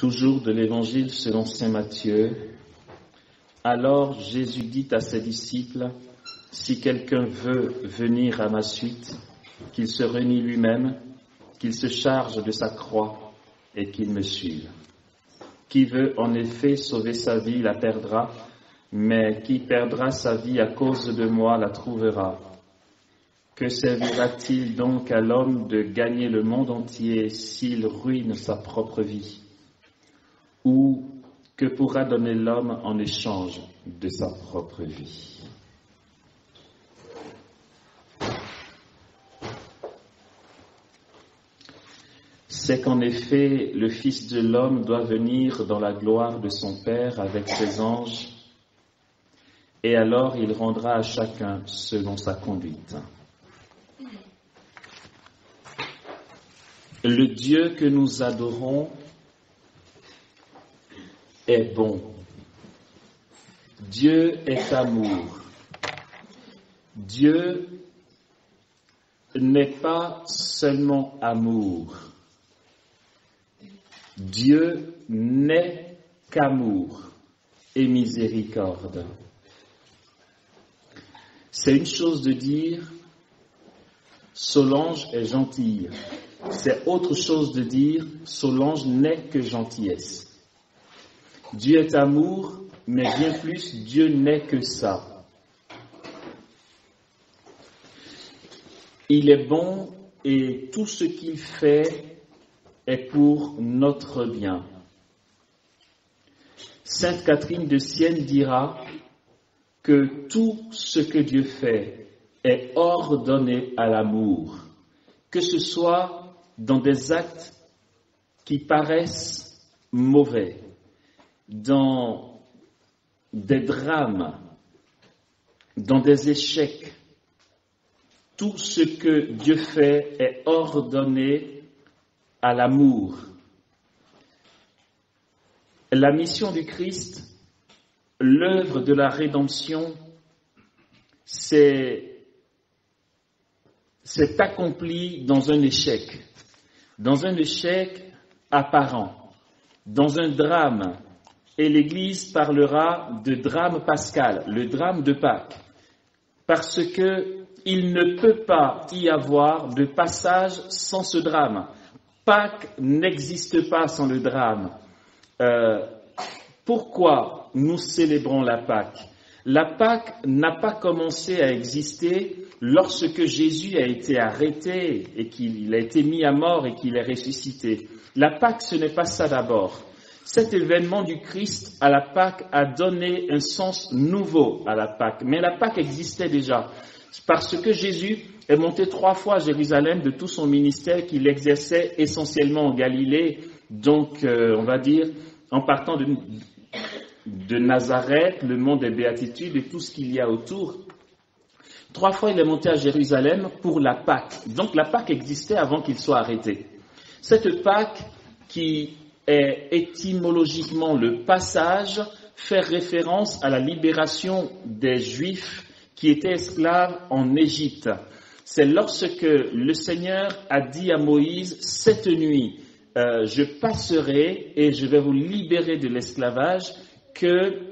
Toujours de l'Évangile selon saint Matthieu. Alors Jésus dit à ses disciples, « Si quelqu'un veut venir à ma suite, qu'il se renie lui-même, qu'il se charge de sa croix et qu'il me suive. Qui veut en effet sauver sa vie la perdra, mais qui perdra sa vie à cause de moi la trouvera. Que servira-t-il donc à l'homme de gagner le monde entier s'il ruine sa propre vie? Ou que pourra donner l'homme en échange de sa propre vie? » C'est qu'en effet, le Fils de l'homme doit venir dans la gloire de son Père avec ses anges, et alors il rendra à chacun selon sa conduite. Le Dieu que nous adorons est bon. Dieu est amour. Dieu n'est pas seulement amour. Dieu n'est qu'amour et miséricorde. C'est une chose de dire Solange est gentille. C'est autre chose de dire Solange n'est que gentillesse. Dieu est amour, mais bien plus, Dieu n'est que ça. Il est bon et tout ce qu'il fait est pour notre bien. Sainte Catherine de Sienne dira que tout ce que Dieu fait est ordonné à l'amour, que ce soit dans des actes qui paraissent mauvais, dans des drames, dans des échecs. Tout ce que Dieu fait est ordonné à l'amour. La mission du Christ, l'œuvre de la rédemption, c'est accompli dans un échec apparent, dans un drame. Et l'Église parlera de drame pascal, le drame de Pâques, parce que il ne peut pas y avoir de passage sans ce drame. Pâques n'existe pas sans le drame. Pourquoi nous célébrons la Pâque? La Pâque n'a pas commencé à exister lorsque Jésus a été arrêté et qu'il a été mis à mort et qu'il est ressuscité. La Pâque, ce n'est pas ça d'abord. Cet événement du Christ à la Pâque a donné un sens nouveau à la Pâque. Mais la Pâque existait déjà. Parce que Jésus est monté 3 fois à Jérusalem de tout son ministère qu'il exerçait essentiellement en Galilée. Donc, on va dire, en partant de Nazareth, le mont des Béatitudes et tout ce qu'il y a autour. 3 fois, il est monté à Jérusalem pour la Pâque. Donc, la Pâque existait avant qu'il soit arrêté. Cette Pâque qui est étymologiquement le passage, fait référence à la libération des Juifs qui étaient esclaves en Égypte. C'est lorsque le Seigneur a dit à Moïse, cette nuit, je passerai et je vais vous libérer de l'esclavage, que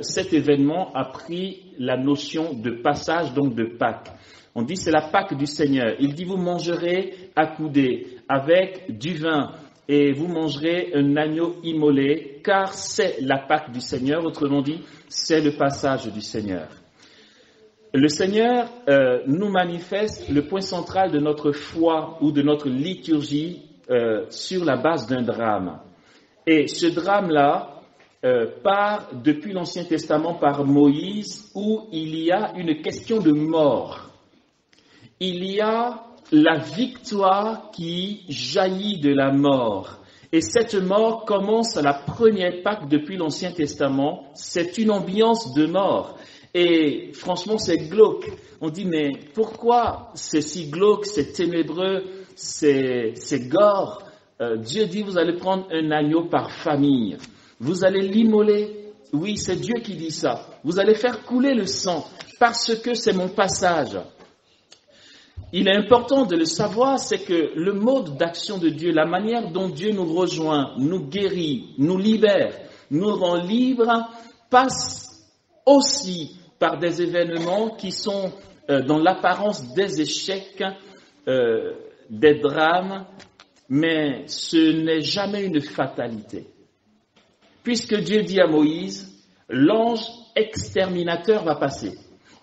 cet événement a pris la notion de passage, donc de Pâques. On dit c'est la Pâque du Seigneur. Il dit vous mangerez accoudés avec du vin et vous mangerez un agneau immolé, car c'est la Pâque du Seigneur. Autrement dit, c'est le passage du Seigneur. Le Seigneur nous manifeste le point central de notre foi ou de notre liturgie sur la base d'un drame. Et ce drame-là part depuis l'Ancien Testament par Moïse, où il y a une question de mort. Il y a la victoire qui jaillit de la mort. Et cette mort commence à la première Pâque depuis l'Ancien Testament. C'est une ambiance de mort. Et franchement, c'est glauque. On dit, mais pourquoi c'est si glauque, c'est ténébreux, c'est gore? Dieu dit, vous allez prendre un agneau par famille. Vous allez l'immoler. Oui, c'est Dieu qui dit ça. Vous allez faire couler le sang parce que c'est mon passage. il est important de le savoir, c'est que le mode d'action de Dieu, la manière dont Dieu nous rejoint, nous guérit, nous libère, nous rend libres, passe aussi par des événements qui sont dans l'apparence des échecs, des drames, mais ce n'est jamais une fatalité. Puisque Dieu dit à Moïse, l'ange exterminateur va passer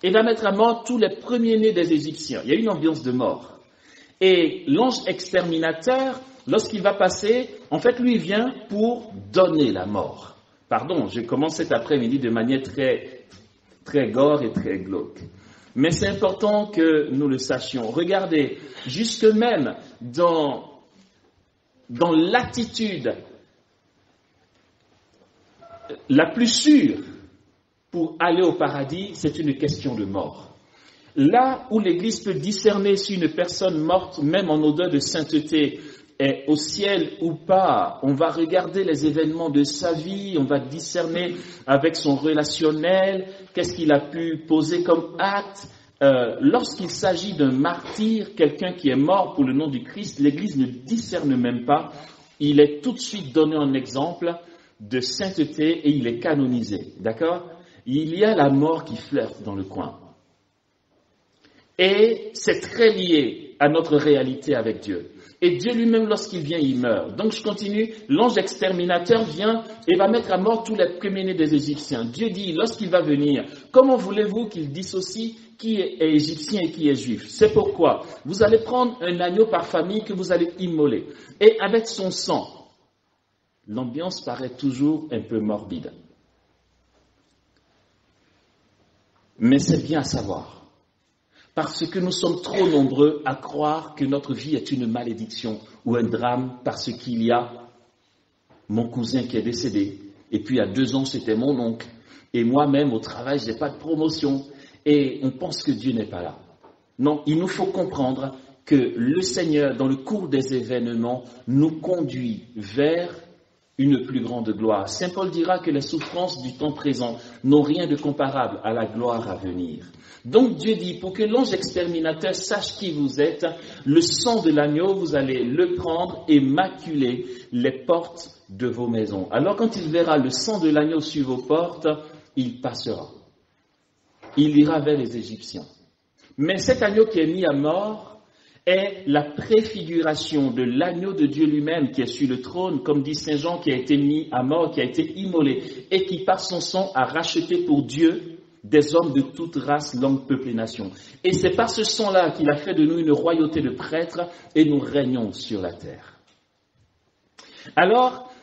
et va mettre à mort tous les premiers-nés des Égyptiens. Il y a une ambiance de mort. Et l'ange exterminateur, lorsqu'il va passer, en fait, lui vient pour donner la mort. Pardon, je commence cet après-midi de manière très gore et très glauque. Mais c'est important que nous le sachions. Regardez, jusque même dans l'attitude la plus sûre pour aller au paradis, c'est une question de mort. Là où l'Église peut discerner si une personne morte, même en odeur de sainteté, est au ciel ou pas, on va regarder les événements de sa vie, on va discerner avec son relationnel, qu'est-ce qu'il a pu poser comme acte. Lorsqu'il s'agit d'un martyr, quelqu'un qui est mort pour le nom du Christ, l'Église ne discerne même pas. Il est tout de suite donné en exemple de sainteté et il est canonisé. D'accord ? Il y a la mort qui flirte dans le coin. Et c'est très lié à notre réalité avec Dieu. Et Dieu lui-même, lorsqu'il vient, il meurt. Donc je continue, l'ange exterminateur vient et va mettre à mort tous les premiers-nés des Égyptiens. Dieu dit, lorsqu'il va venir, comment voulez-vous qu'il dissocie qui est égyptien et qui est juif? C'est pourquoi vous allez prendre un agneau par famille que vous allez immoler. Et avec son sang, l'ambiance paraît toujours un peu morbide. Mais c'est bien à savoir. Parce que nous sommes trop nombreux à croire que notre vie est une malédiction ou un drame parce qu'il y a mon cousin qui est décédé. Et puis il y a 2 ans, c'était mon oncle. Et moi-même, au travail, je n'ai pas de promotion. Et on pense que Dieu n'est pas là. Non, il nous faut comprendre que le Seigneur, dans le cours des événements, nous conduit vers une plus grande gloire. Saint Paul dira que les souffrances du temps présent n'ont rien de comparable à la gloire à venir. Donc Dieu dit, pour que l'ange exterminateur sache qui vous êtes, le sang de l'agneau, vous allez le prendre et maculer les portes de vos maisons. Alors quand il verra le sang de l'agneau sur vos portes, il passera. Il ira vers les Égyptiens. Mais cet agneau qui est mis à mort est la préfiguration de l'agneau de Dieu lui-même qui est sur le trône, comme dit Saint Jean, qui a été mis à mort, qui a été immolé, et qui par son sang a racheté pour Dieu des hommes de toute race, langue, peuple et nation. Et c'est par ce sang-là qu'il a fait de nous une royauté de prêtres et nous régnons sur la terre. Alors,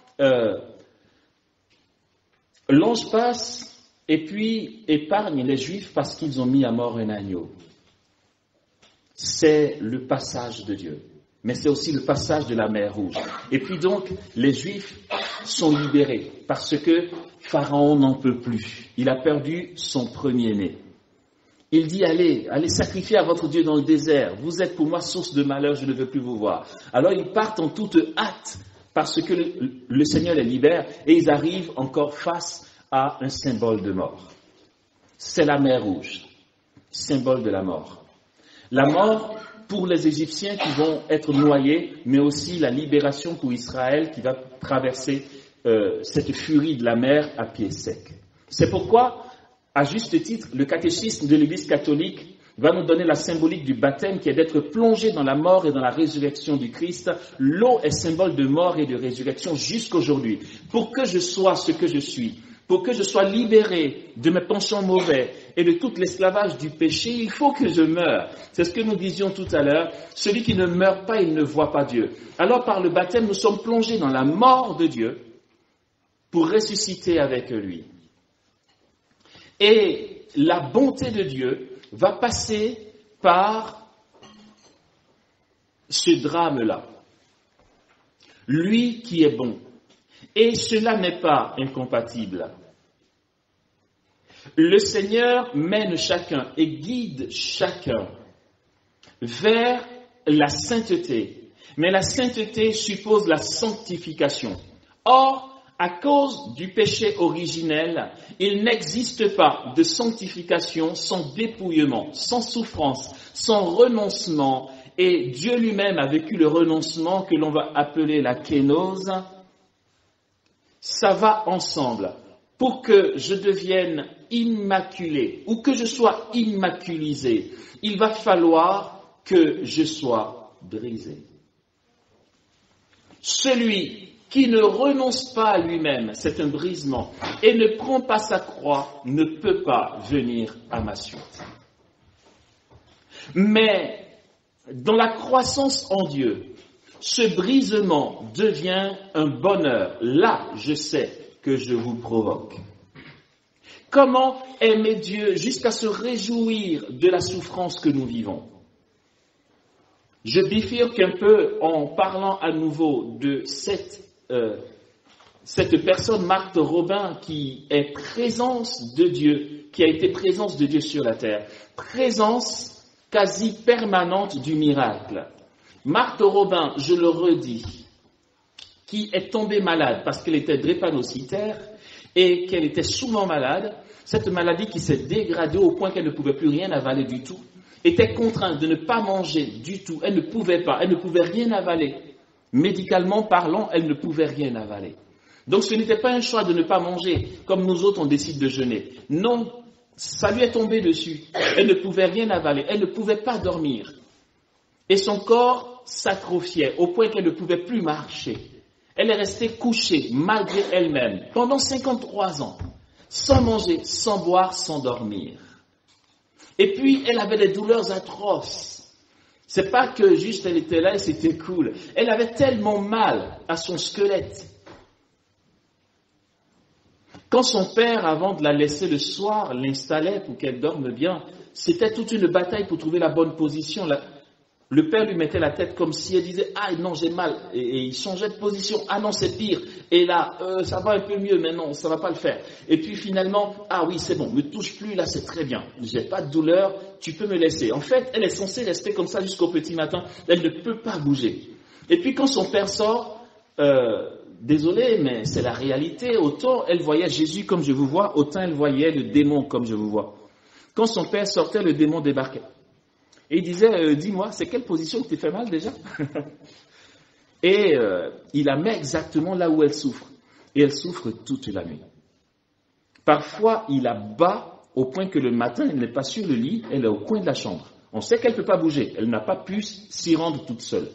l'ange passe et puis épargne les Juifs parce qu'ils ont mis à mort un agneau. C'est le passage de Dieu, mais c'est aussi le passage de la mer Rouge. Et puis donc, les Juifs sont libérés parce que Pharaon n'en peut plus. Il a perdu son premier-né. Il dit, allez sacrifier à votre Dieu dans le désert. Vous êtes pour moi source de malheur, je ne veux plus vous voir. Alors ils partent en toute hâte parce que le Seigneur les libère et ils arrivent encore face à un symbole de mort. C'est la mer Rouge, symbole de la mort. La mort pour les Égyptiens qui vont être noyés, mais aussi la libération pour Israël qui va traverser cette furie de la mer à pied sec. C'est pourquoi, à juste titre, le catéchisme de l'Église catholique va nous donner la symbolique du baptême qui est d'être plongé dans la mort et dans la résurrection du Christ. L'eau est symbole de mort et de résurrection jusqu'aujourd'hui. Pour que je sois ce que je suis, pour que je sois libéré de mes penchants mauvais et de tout l'esclavage du péché, il faut que je meure. C'est ce que nous disions tout à l'heure. Celui qui ne meurt pas, il ne voit pas Dieu. Alors par le baptême, nous sommes plongés dans la mort de Dieu pour ressusciter avec lui. Et la bonté de Dieu va passer par ce drame-là. Lui qui est bon. Et cela n'est pas incompatible. Le Seigneur mène chacun et guide chacun vers la sainteté. Mais la sainteté suppose la sanctification. Or, À cause du péché originel, il n'existe pas de sanctification sans dépouillement, sans souffrance, sans renoncement. Et Dieu lui-même a vécu le renoncement que l'on va appeler la kénose. Ça va ensemble. Pour que je devienne immaculé ou que je sois immaculisé, il va falloir que je sois brisé. Celui qui ne renonce pas à lui-même, c'est un brisement, et ne prend pas sa croix, ne peut pas venir à ma suite. Mais dans la croissance en Dieu, ce brisement devient un bonheur. Là, je sais que je vous provoque. Comment aimer Dieu jusqu'à se réjouir de la souffrance que nous vivons? Je bifurque un peu en parlant à nouveau de cette personne, Marthe Robin, qui est présence de Dieu, qui a été présence de Dieu sur la terre. Présence quasi permanente du miracle. Marthe Robin, je le redis, qui est tombée malade parce qu'elle était drépanocytaire et qu'elle était souvent malade, cette maladie qui s'est dégradée au point qu'elle ne pouvait plus rien avaler du tout, était contrainte de ne pas manger du tout, elle ne pouvait rien avaler. Médicalement parlant, elle ne pouvait rien avaler. Donc ce n'était pas un choix de ne pas manger, comme nous autres on décide de jeûner. Non, ça lui est tombé dessus. Elle ne pouvait rien avaler, elle ne pouvait pas dormir. Et son corps s'atrophiait au point qu'elle ne pouvait plus marcher. Elle est restée couchée, malgré elle-même, pendant 53 ans, sans manger, sans boire, sans dormir. Et puis, elle avait des douleurs atroces. C'est pas que juste elle était là et c'était cool. Elle avait tellement mal à son squelette. Quand son père, avant de la laisser le soir, l'installait pour qu'elle dorme bien, c'était toute une bataille pour trouver la bonne position. Le père lui mettait la tête comme si elle disait « Ah non, j'ai mal ». Et il changeait de position « Ah non, c'est pire ». Et là, ça va un peu mieux, mais non, ça va pas le faire. Et puis finalement, « Ah oui, c'est bon, me touche plus, là c'est très bien. J'ai pas de douleur, tu peux me laisser ». En fait, elle est censée rester comme ça jusqu'au petit matin. Elle ne peut pas bouger. Et puis quand son père sort, désolé, mais c'est la réalité. Autant elle voyait Jésus comme je vous vois, autant elle voyait le démon comme je vous vois. Quand son père sortait, le démon débarquait. Et il disait, dis-moi, c'est quelle position qui te fait mal déjà? Et il la met exactement là où elle souffre. Et elle souffre toute la nuit. Parfois, il la bat au point que le matin, elle n'est pas sur le lit, elle est au coin de la chambre. On sait qu'elle ne peut pas bouger, elle n'a pas pu s'y rendre toute seule.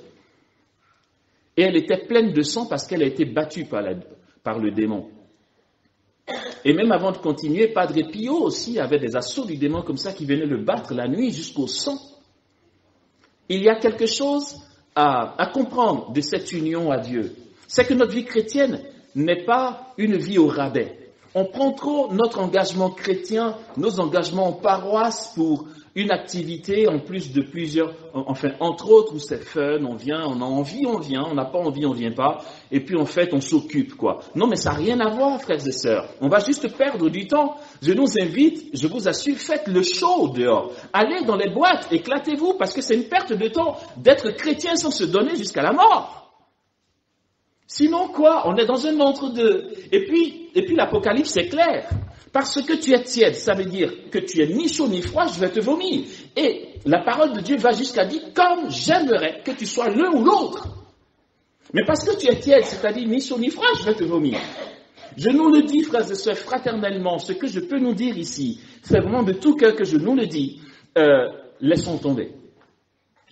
Et elle était pleine de sang parce qu'elle a été battue par le démon. Et même avant de continuer, Padre Pio aussi avait des assauts du démon comme ça qui venaient le battre la nuit jusqu'au sang. Il y a quelque chose à comprendre de cette union à Dieu. C'est que notre vie chrétienne n'est pas une vie au rabais. On prend trop notre engagement chrétien, nos engagements en paroisse pour une activité en plus de plusieurs, enfin entre autres où c'est fun, on vient, on a envie, on vient, on n'a pas envie, on vient pas, et puis en fait on s'occupe quoi. Non mais ça n'a rien à voir frères et sœurs, on va juste perdre du temps. Je nous invite, je vous assure, faites le show dehors, allez dans les boîtes, éclatez-vous parce que c'est une perte de temps d'être chrétien sans se donner jusqu'à la mort. Sinon quoi, on est dans un entre-deux. Et puis l'Apocalypse c'est clair. Parce que tu es tiède, ça veut dire que tu es ni chaud ni froid, je vais te vomir. Et la parole de Dieu va jusqu'à dire, comme j'aimerais que tu sois l'un ou l'autre. Mais parce que tu es tiède, c'est-à-dire ni chaud ni froid, je vais te vomir. Je nous le dis, frères et sœurs, fraternellement, ce que je peux nous dire ici, c'est vraiment de tout cœur que je nous le dis, laissons tomber.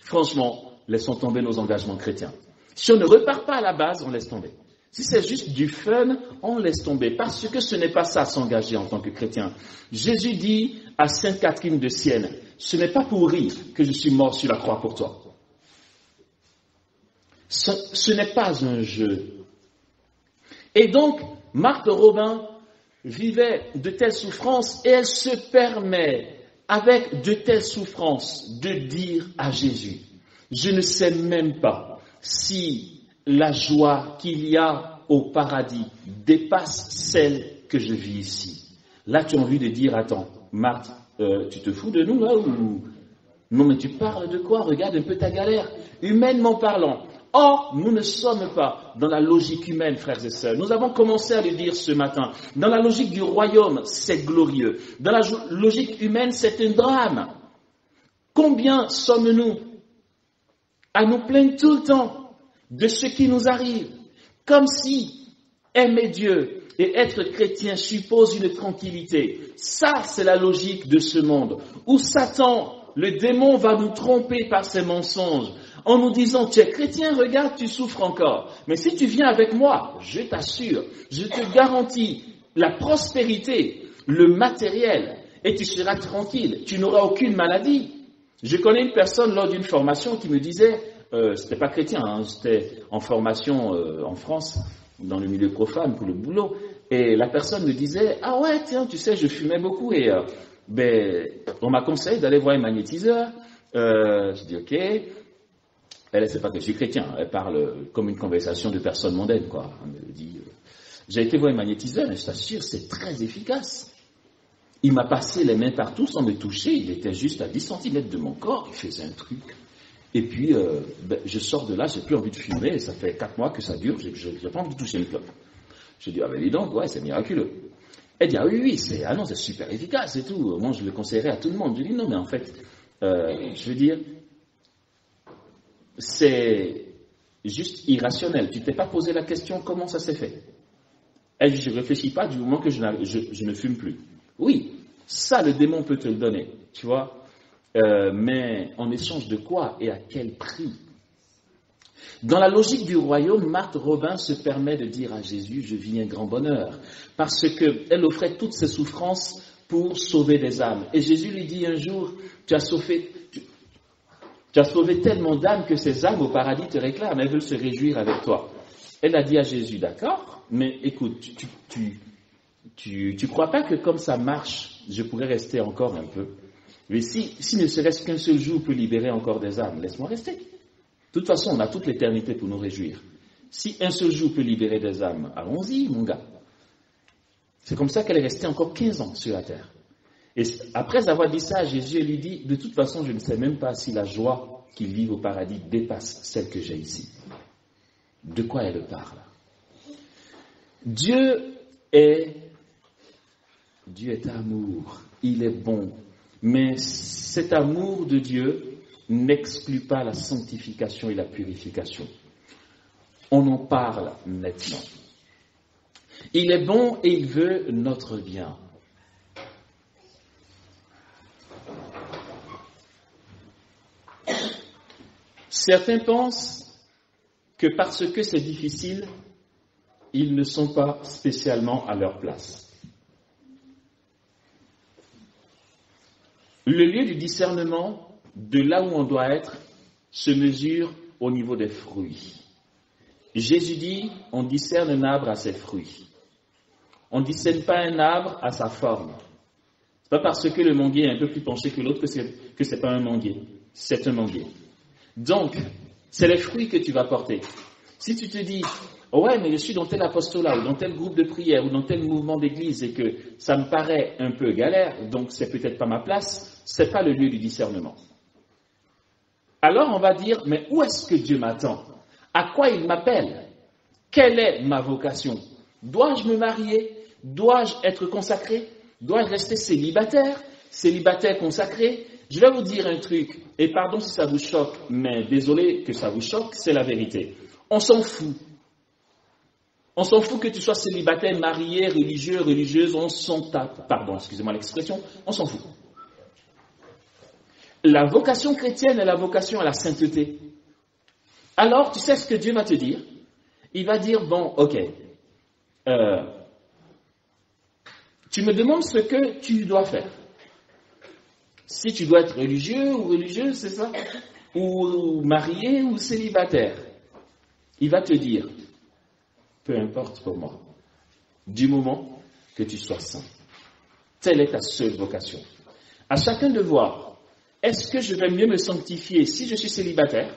Franchement, laissons tomber nos engagements chrétiens. Si on ne repart pas à la base, on laisse tomber. Si c'est juste du fun, on laisse tomber. Parce que ce n'est pas ça, s'engager en tant que chrétien. Jésus dit à Sainte Catherine de Sienne, ce n'est pas pour rire que je suis mort sur la croix pour toi. Ce n'est pas un jeu. Et donc, Marthe Robin vivait de telles souffrances et elle se permet, avec de telles souffrances, de dire à Jésus, je ne sais même pas si la joie qu'il y a au paradis dépasse celle que je vis ici. Là, tu as envie de dire, attends, Marthe, tu te fous de nous là ou... Non, mais tu parles de quoi? Regarde un peu ta galère. Humainement parlant, Or, nous ne sommes pas dans la logique humaine, frères et sœurs. Nous avons commencé à le dire ce matin. Dans la logique du royaume, c'est glorieux. Dans la logique humaine, c'est un drame. Combien sommes-nous à nous plaindre tout le temps de ce qui nous arrive, comme si aimer Dieu et être chrétien suppose une tranquillité. Ça, c'est la logique de ce monde, où Satan, le démon, va nous tromper par ses mensonges, en nous disant, tu es chrétien, regarde, tu souffres encore. Mais si tu viens avec moi, je t'assure, je te garantis la prospérité, le matériel, et tu seras tranquille, tu n'auras aucune maladie. Je connais une personne lors d'une formation qui me disait, c'était pas chrétien, hein, c'était en formation en France, dans le milieu profane pour le boulot, et la personne me disait, ah ouais, tiens, tu sais, je fumais beaucoup et on m'a conseillé d'aller voir un magnétiseur. Je dis ok. Elle ne sait pas que je suis chrétien, elle parle comme une conversation de personnes mondaines, quoi. Elle me dit, j'ai été voir un magnétiseur et je t'assure, c'est très efficace. Il m'a passé les mains partout sans me toucher, il était juste à 10 cm de mon corps, il faisait un truc. Et puis, je sors de là, j'ai plus envie de fumer, ça fait 4 mois que ça dure, j'ai pas envie de toucher une clope. Je dis, ah ben dis donc, ouais, c'est miraculeux. Elle dit, ah oui, c'est super efficace et tout, moi je le conseillerais à tout le monde. Je dis, non, mais en fait, je veux dire, c'est juste irrationnel. Tu t'es pas posé la question comment ça s'est fait. Elle dit, je ne réfléchis pas du moment que je ne fume plus. Oui, ça le démon peut te le donner, tu vois. Mais en échange de quoi et à quel prix? Dans la logique du royaume, Marthe Robin se permet de dire à Jésus, je vis un grand bonheur, parce qu'elle offrait toutes ses souffrances pour sauver des âmes. Et Jésus lui dit un jour, tu as sauvé tellement d'âmes que ces âmes au paradis te réclament, elles veulent se réjouir avec toi. Elle a dit à Jésus, d'accord, mais écoute, tu crois pas que comme ça marche, je pourrais rester encore un peu? Mais si ne serait-ce qu'un seul jour peut libérer encore des âmes, laisse-moi rester. De toute façon, on a toute l'éternité pour nous réjouir. Si un seul jour peut libérer des âmes, allons-y, mon gars. C'est comme ça qu'elle est restée encore 15 ans sur la terre. Et après avoir dit ça, Jésus lui dit, de toute façon, je ne sais même pas si la joie qu'ils vivent au paradis dépasse celle que j'ai ici. De quoi elle parle? Dieu est amour, il est bon. Mais cet amour de Dieu n'exclut pas la sanctification et la purification. On en parle maintenant. Il est bon et il veut notre bien. Certains pensent que parce que c'est difficile, ils ne sont pas spécialement à leur place. Le lieu du discernement, de là où on doit être, se mesure au niveau des fruits. Jésus dit, on discerne un arbre à ses fruits. On ne discerne pas un arbre à sa forme. C'est pas parce que le manguier est un peu plus penché que l'autre que c'est pas un manguier. C'est un manguier. Donc, c'est les fruits que tu vas porter. Si tu te dis, ouais, mais je suis dans tel apostolat, ou dans tel groupe de prière, ou dans tel mouvement d'église, et que ça me paraît un peu galère, donc c'est peut-être pas ma place, c'est pas le lieu du discernement. Alors on va dire, mais où est-ce que Dieu m'attend? À quoi il m'appelle? Quelle est ma vocation? Dois-je me marier? Dois-je être consacré? Dois-je rester célibataire? Célibataire consacré? Je vais vous dire un truc, et pardon si ça vous choque, mais désolé que ça vous choque, c'est la vérité. On s'en fout. On s'en fout que tu sois célibataire, marié, religieux, religieuse, on s'en tape. Pardon, excusez-moi l'expression, on s'en fout. La vocation chrétienne est la vocation à la sainteté. Alors, tu sais ce que Dieu va te dire? Il va dire, bon, ok, tu me demandes ce que tu dois faire. Si tu dois être religieux ou religieuse, c'est ça? Ou marié ou célibataire. Il va te dire, peu importe pour moi, du moment que tu sois saint. Telle est ta seule vocation. À chacun de voir, est-ce que je vais mieux me sanctifier si je suis célibataire?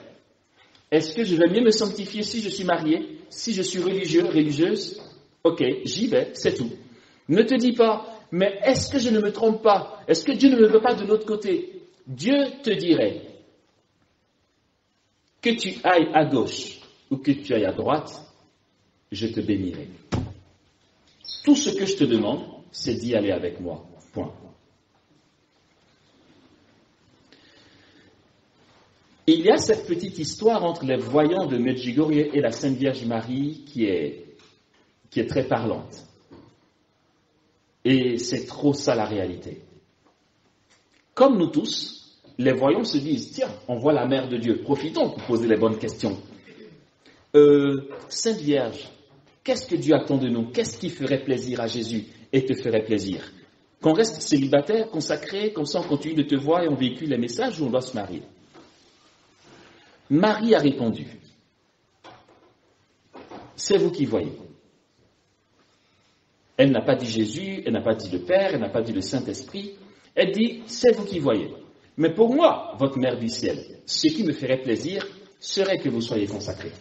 Est-ce que je vais mieux me sanctifier si je suis marié? Si je suis religieux, religieuse? Ok, j'y vais, c'est tout. Ne te dis pas, mais est-ce que je ne me trompe pas? Est-ce que Dieu ne me veut pas de l'autre côté? Dieu te dirait que tu ailles à gauche ou que tu ailles à droite, je te bénirai. Tout ce que je te demande, c'est d'y aller avec moi. Point. Il y a cette petite histoire entre les voyants de Medjugorje et la Sainte Vierge Marie qui est très parlante. Et c'est trop ça la réalité. Comme nous tous, les voyants se disent, tiens, on voit la Mère de Dieu, profitons pour poser les bonnes questions. Sainte Vierge, qu'est-ce que Dieu attend de nous? Qu'est-ce qui ferait plaisir à Jésus et te ferait plaisir? Qu'on reste célibataire, consacré, comme ça on continue de te voir et on véhicule les messages ou on doit se marier? Marie a répondu, c'est vous qui voyez. Elle n'a pas dit Jésus, elle n'a pas dit le Père, elle n'a pas dit le Saint-Esprit. Elle dit, c'est vous qui voyez. Mais pour moi, votre Mère du ciel, ce qui me ferait plaisir serait que vous soyez consacrés.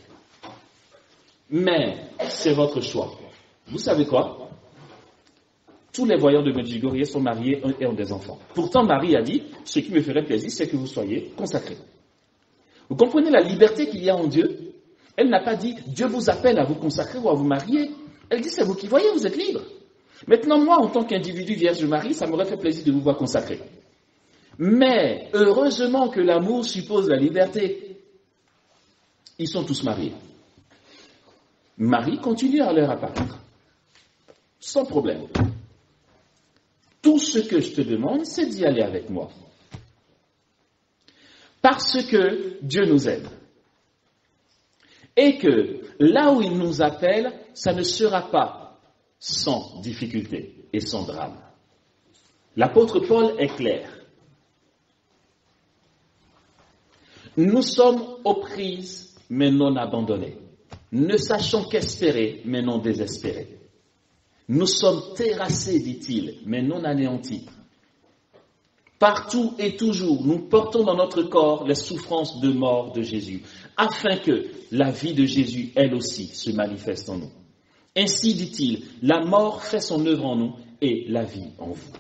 Mais c'est votre choix. Vous savez quoi? Tous les voyants de Medjugorje sont mariés et ont des enfants. Pourtant, Marie a dit, ce qui me ferait plaisir, c'est que vous soyez consacrés. Vous comprenez la liberté qu'il y a en Dieu? Elle n'a pas dit, Dieu vous appelle à vous consacrer ou à vous marier. Elle dit, c'est vous qui voyez, vous êtes libre. Maintenant, moi, en tant qu'individu Vierge Marie, ça m'aurait fait plaisir de vous voir consacré. Mais, heureusement que l'amour suppose la liberté. Ils sont tous mariés. Marie continue à leur apparaître. Sans problème. Tout ce que je te demande, c'est d'y aller avec moi. Parce que Dieu nous aime. Et que là où il nous appelle, ça ne sera pas sans difficulté et sans drame. L'apôtre Paul est clair. Nous sommes aux prises, mais non abandonnés. Ne sachons qu'espérer, mais non désespérer. Nous sommes terrassés, dit-il, mais non anéantis. Partout et toujours, nous portons dans notre corps les souffrances de mort de Jésus, afin que la vie de Jésus, elle aussi, se manifeste en nous. Ainsi, dit-il, la mort fait son œuvre en nous et la vie en vous.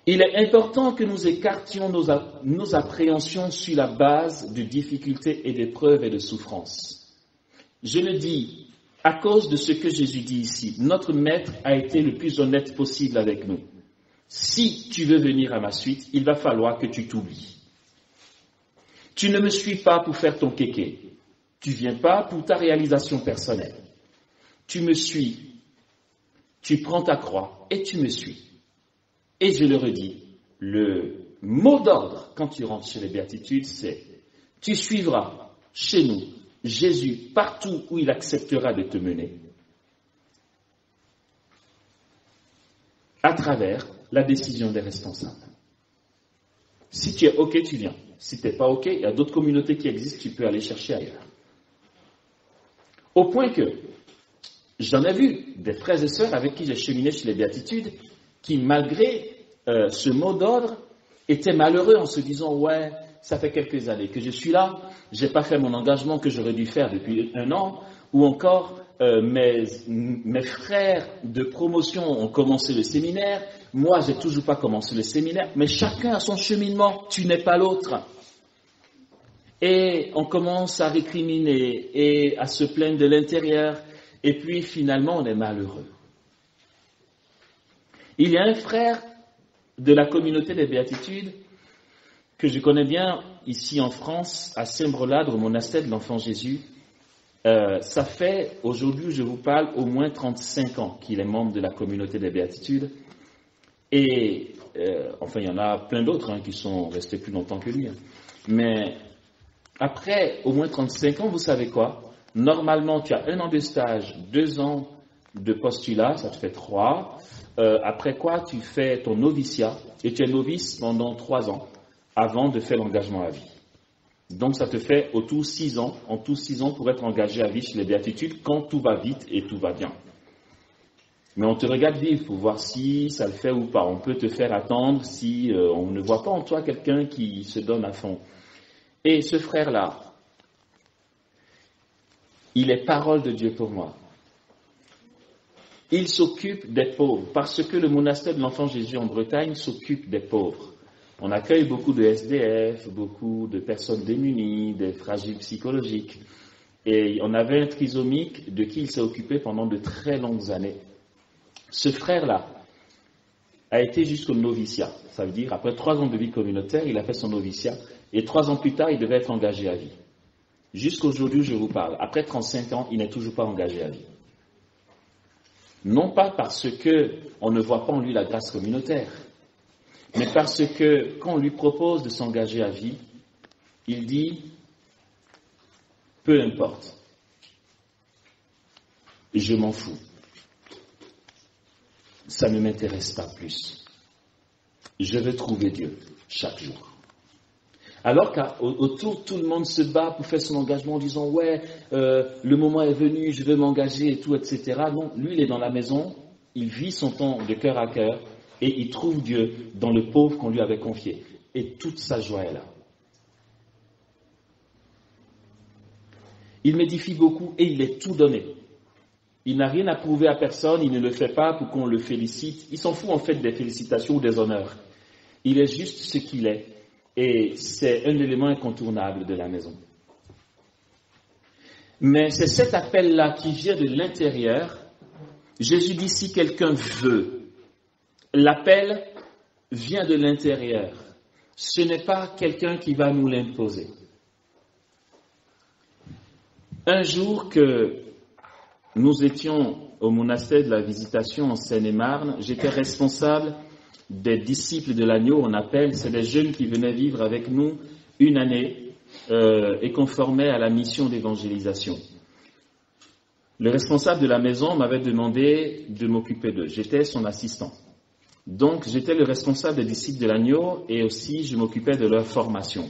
Il est important que nous écartions nos appréhensions sur la base de difficultés et d'épreuves et de souffrances. Je le dis à cause de ce que Jésus dit ici. Notre Maître a été le plus honnête possible avec nous. Si tu veux venir à ma suite, il va falloir que tu t'oublies. Tu ne me suis pas pour faire ton kéké. Tu viens pas pour ta réalisation personnelle. Tu me suis. Tu prends ta croix et tu me suis. Et je le redis, le mot d'ordre quand tu rentres chez les béatitudes, c'est tu suivras chez nous Jésus partout où il acceptera de te mener, à travers la décision des responsables. Si tu es OK, tu viens. Si tu n'es pas OK, il y a d'autres communautés qui existent, tu peux aller chercher ailleurs. Au point que j'en ai vu des frères et sœurs avec qui j'ai cheminé chez les béatitudes qui, malgré ce mot d'ordre, étaient malheureux en se disant « Ouais, ça fait quelques années que je suis là, je n'ai pas fait mon engagement que j'aurais dû faire depuis 1 an, ou encore mes frères de promotion ont commencé le séminaire, moi j'ai toujours pas commencé le séminaire, mais chacun a son cheminement, tu n'es pas l'autre. » Et on commence à récriminer et à se plaindre de l'intérieur, et puis finalement on est malheureux. Il y a un frère de la communauté des béatitudes que je connais bien ici en France, à Saint-Brelade, au monastère de l'Enfant Jésus. Ça fait, aujourd'hui je vous parle, au moins 35 ans qu'il est membre de la communauté des béatitudes. Et, enfin il y en a plein d'autres qui sont restés plus longtemps que lui. Mais après au moins 35 ans, vous savez quoi? Normalement tu as 1 an de stage, 2 ans de postulat, ça te fait 3. Après quoi, tu fais ton noviciat et tu es novice pendant 3 ans avant de faire l'engagement à vie. Donc ça te fait au tout 6 ans, en tout 6 ans pour être engagé à vie chez les béatitudes quand tout va vite et tout va bien. Mais on te regarde vivre pour voir si ça le fait ou pas. On peut te faire attendre si on ne voit pas en toi quelqu'un qui se donne à fond. Et ce frère-là, il est parole de Dieu pour moi. Il s'occupe des pauvres, parce que le monastère de l'Enfant Jésus en Bretagne s'occupe des pauvres. On accueille beaucoup de SDF, beaucoup de personnes démunies, des fragiles psychologiques. Et on avait un trisomique de qui il s'est occupé pendant de très longues années. Ce frère-là a été jusqu'au noviciat. Ça veut dire, après 3 ans de vie communautaire, il a fait son noviciat. Et 3 ans plus tard, il devait être engagé à vie. Jusqu'aujourd'hui, je vous parle. Après 35 ans, il n'est toujours pas engagé à vie. Non pas parce qu'on ne voit pas en lui la grâce communautaire, mais parce que quand on lui propose de s'engager à vie, il dit « peu importe, je m'en fous, ça ne m'intéresse pas plus, je veux trouver Dieu chaque jour ». Alors qu'autour, tout le monde se bat pour faire son engagement en disant « ouais, le moment est venu, je veux m'engager et tout, etc. » Non, lui, il est dans la maison, il vit son temps de cœur à cœur et il trouve Dieu dans le pauvre qu'on lui avait confié. Et toute sa joie est là. Il m'édifie beaucoup et il est tout donné. Il n'a rien à prouver à personne, il ne le fait pas pour qu'on le félicite. Il s'en fout en fait des félicitations ou des honneurs. Il est juste ce qu'il est. Et c'est un élément incontournable de la maison. Mais c'est cet appel-là qui vient de l'intérieur. Jésus dit si quelqu'un veut, l'appel vient de l'intérieur. Ce n'est pas quelqu'un qui va nous l'imposer. Un jour que nous étions au monastère de la Visitation en Seine-et-Marne, j'étais responsable des disciples de l'agneau, on appelle, c'est des jeunes qui venaient vivre avec nous une année et conformaient à la mission d'évangélisation. Le responsable de la maison m'avait demandé de m'occuper d'eux. J'étais son assistant. Donc, j'étais le responsable des disciples de l'agneau et aussi je m'occupais de leur formation.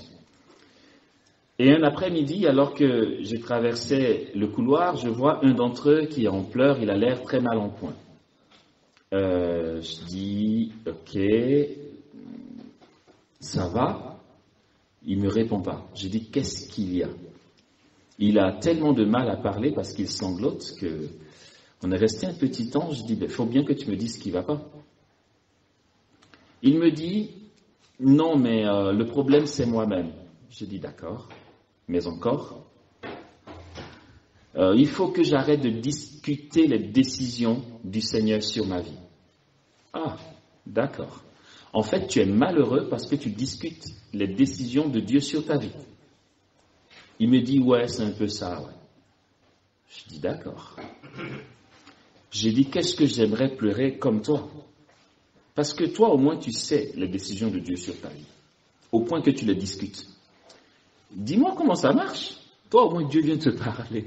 Et un après-midi, alors que je traversais le couloir, je vois un d'entre eux qui est en pleurs, il a l'air très mal en point. Je dis, ok, ça va? Il ne me répond pas. Je dis, qu'est-ce qu'il y a? Il a tellement de mal à parler parce qu'il sanglote que on est resté un petit temps. Je dis, il faut bien que tu me dises ce qui ne va pas. Il me dit, non, mais le problème c'est moi-même. Je dis, d'accord, mais encore. Il faut que j'arrête de discuter les décisions du Seigneur sur ma vie. Ah, d'accord. En fait, tu es malheureux parce que tu discutes les décisions de Dieu sur ta vie. Il me dit, ouais, c'est un peu ça, ouais. Je dis, d'accord. J'ai dit, qu'est-ce que j'aimerais pleurer comme toi? Parce que toi, au moins, tu sais les décisions de Dieu sur ta vie, au point que tu les discutes. Dis-moi comment ça marche. Toi, au moins, Dieu vient te parler.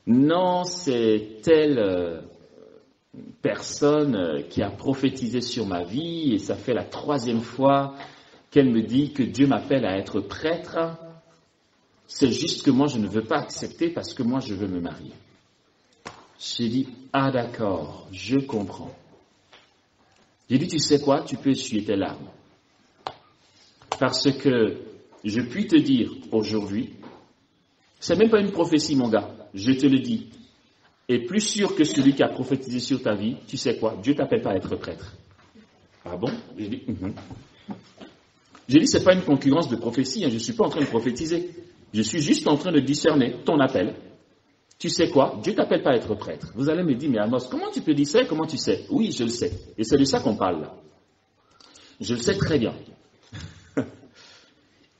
Non, c'est telle personne qui a prophétisé sur ma vie et ça fait la 3e fois qu'elle me dit que Dieu m'appelle à être prêtre. C'est juste que moi, je ne veux pas accepter parce que moi, je veux me marier. J'ai dit, ah d'accord, je comprends. J'ai dit, tu sais quoi, tu peux essuyer tes larmes. Parce que je puis te dire aujourd'hui, c'est même pas une prophétie, mon gars, je te le dis. Et plus sûr que celui qui a prophétisé sur ta vie, tu sais quoi, Dieu t'appelle pas à être prêtre. Ah bon? J'ai dit, J'ai dit, c'est pas une concurrence de prophétie, hein, je suis pas en train de prophétiser. Je suis juste en train de discerner ton appel. Tu sais quoi? Dieu t'appelle pas à être prêtre. Vous allez me dire, mais Amos, comment tu peux dire ça? Comment tu sais? Oui, je le sais. Et c'est de ça qu'on parle là. Je le sais très bien.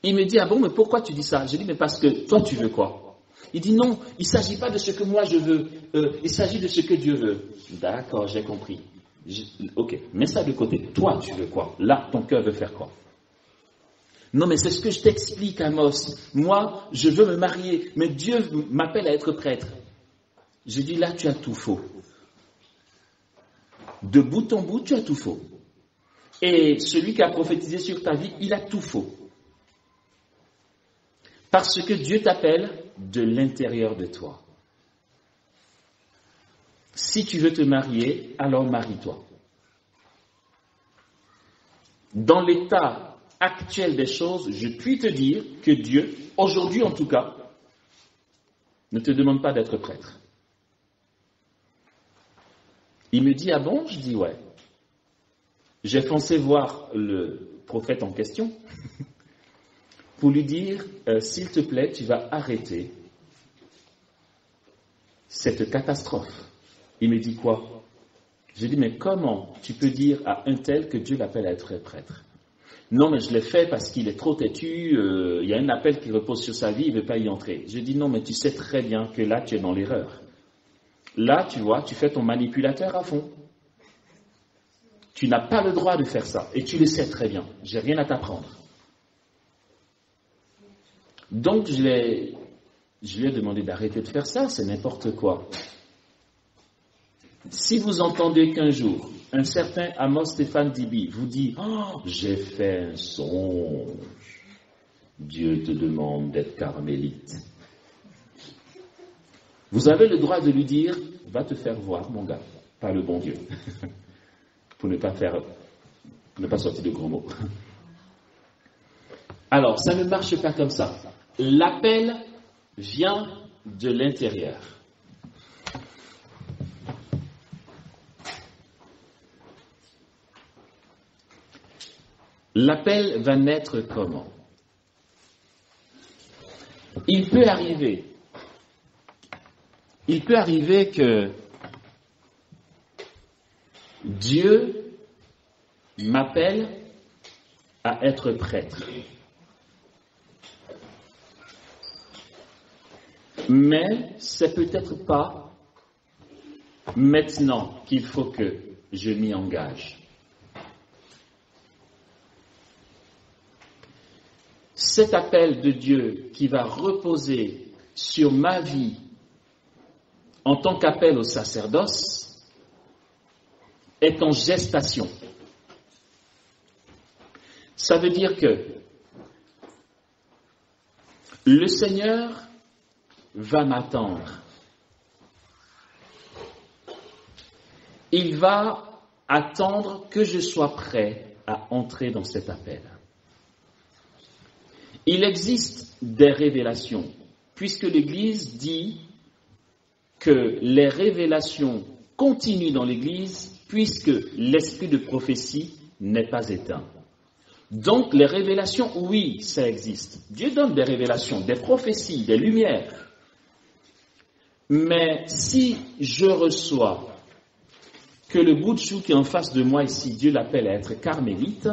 Il me dit, ah bon, mais pourquoi tu dis ça? Je dis, mais parce que toi, tu veux quoi? Il dit, non, il ne s'agit pas de ce que moi je veux. Il s'agit de ce que Dieu veut. D'accord, j'ai compris. Ok, mets ça de côté. Toi, tu veux quoi? Là, ton cœur veut faire quoi? Non, mais c'est ce que je t'explique, Amos. Moi, je veux me marier, mais Dieu m'appelle à être prêtre. Je dis, là, tu as tout faux. De bout en bout, tu as tout faux. Et celui qui a prophétisé sur ta vie, il a tout faux. Parce que Dieu t'appelle de l'intérieur de toi. Si tu veux te marier, alors marie-toi. Dans l'état actuel des choses, je puis te dire que Dieu, aujourd'hui en tout cas, ne te demande pas d'être prêtre. Il me dit, ah bon? Je dis, ouais. J'ai foncé voir le prophète en question pour lui dire, s'il te plaît, tu vas arrêter cette catastrophe. Il me dit quoi? J'ai dit, mais comment tu peux dire à un tel que Dieu l'appelle à être prêtre? Non, mais je l'ai fait parce qu'il est trop têtu, il y a un appel qui repose sur sa vie, il ne veut pas y entrer. Je dis, non, mais tu sais très bien que là, tu es dans l'erreur. Là, tu vois, tu fais ton manipulateur à fond. Tu n'as pas le droit de faire ça, et tu le sais très bien. J'ai rien à t'apprendre. Donc, je lui ai demandé d'arrêter de faire ça, c'est n'importe quoi. Si vous entendez qu'un jour, un certain Amos Stéphane Dibi vous dit « Oh, j'ai fait un songe, Dieu te demande d'être carmélite », vous avez le droit de lui dire « Va te faire voir, mon gars, par le bon Dieu », pour ne pas sortir de gros mots. Alors, ça ne marche pas comme ça. L'appel vient de l'intérieur. L'appel va naître comment? Il peut arriver que Dieu m'appelle à être prêtre. Mais c'est peut-être pas maintenant qu'il faut que je m'y engage. Cet appel de Dieu qui va reposer sur ma vie en tant qu'appel au sacerdoce est en gestation. Ça veut dire que le Seigneur va m'attendre. Il va attendre que je sois prêt à entrer dans cet appel. Il existe des révélations, puisque l'Église dit que les révélations continuent dans l'Église, puisque l'esprit de prophétie n'est pas éteint. Donc les révélations, oui, ça existe. Dieu donne des révélations, des prophéties, des lumières. Mais si je reçois que le bout de chou qui est en face de moi ici, Dieu l'appelle à être carmélite,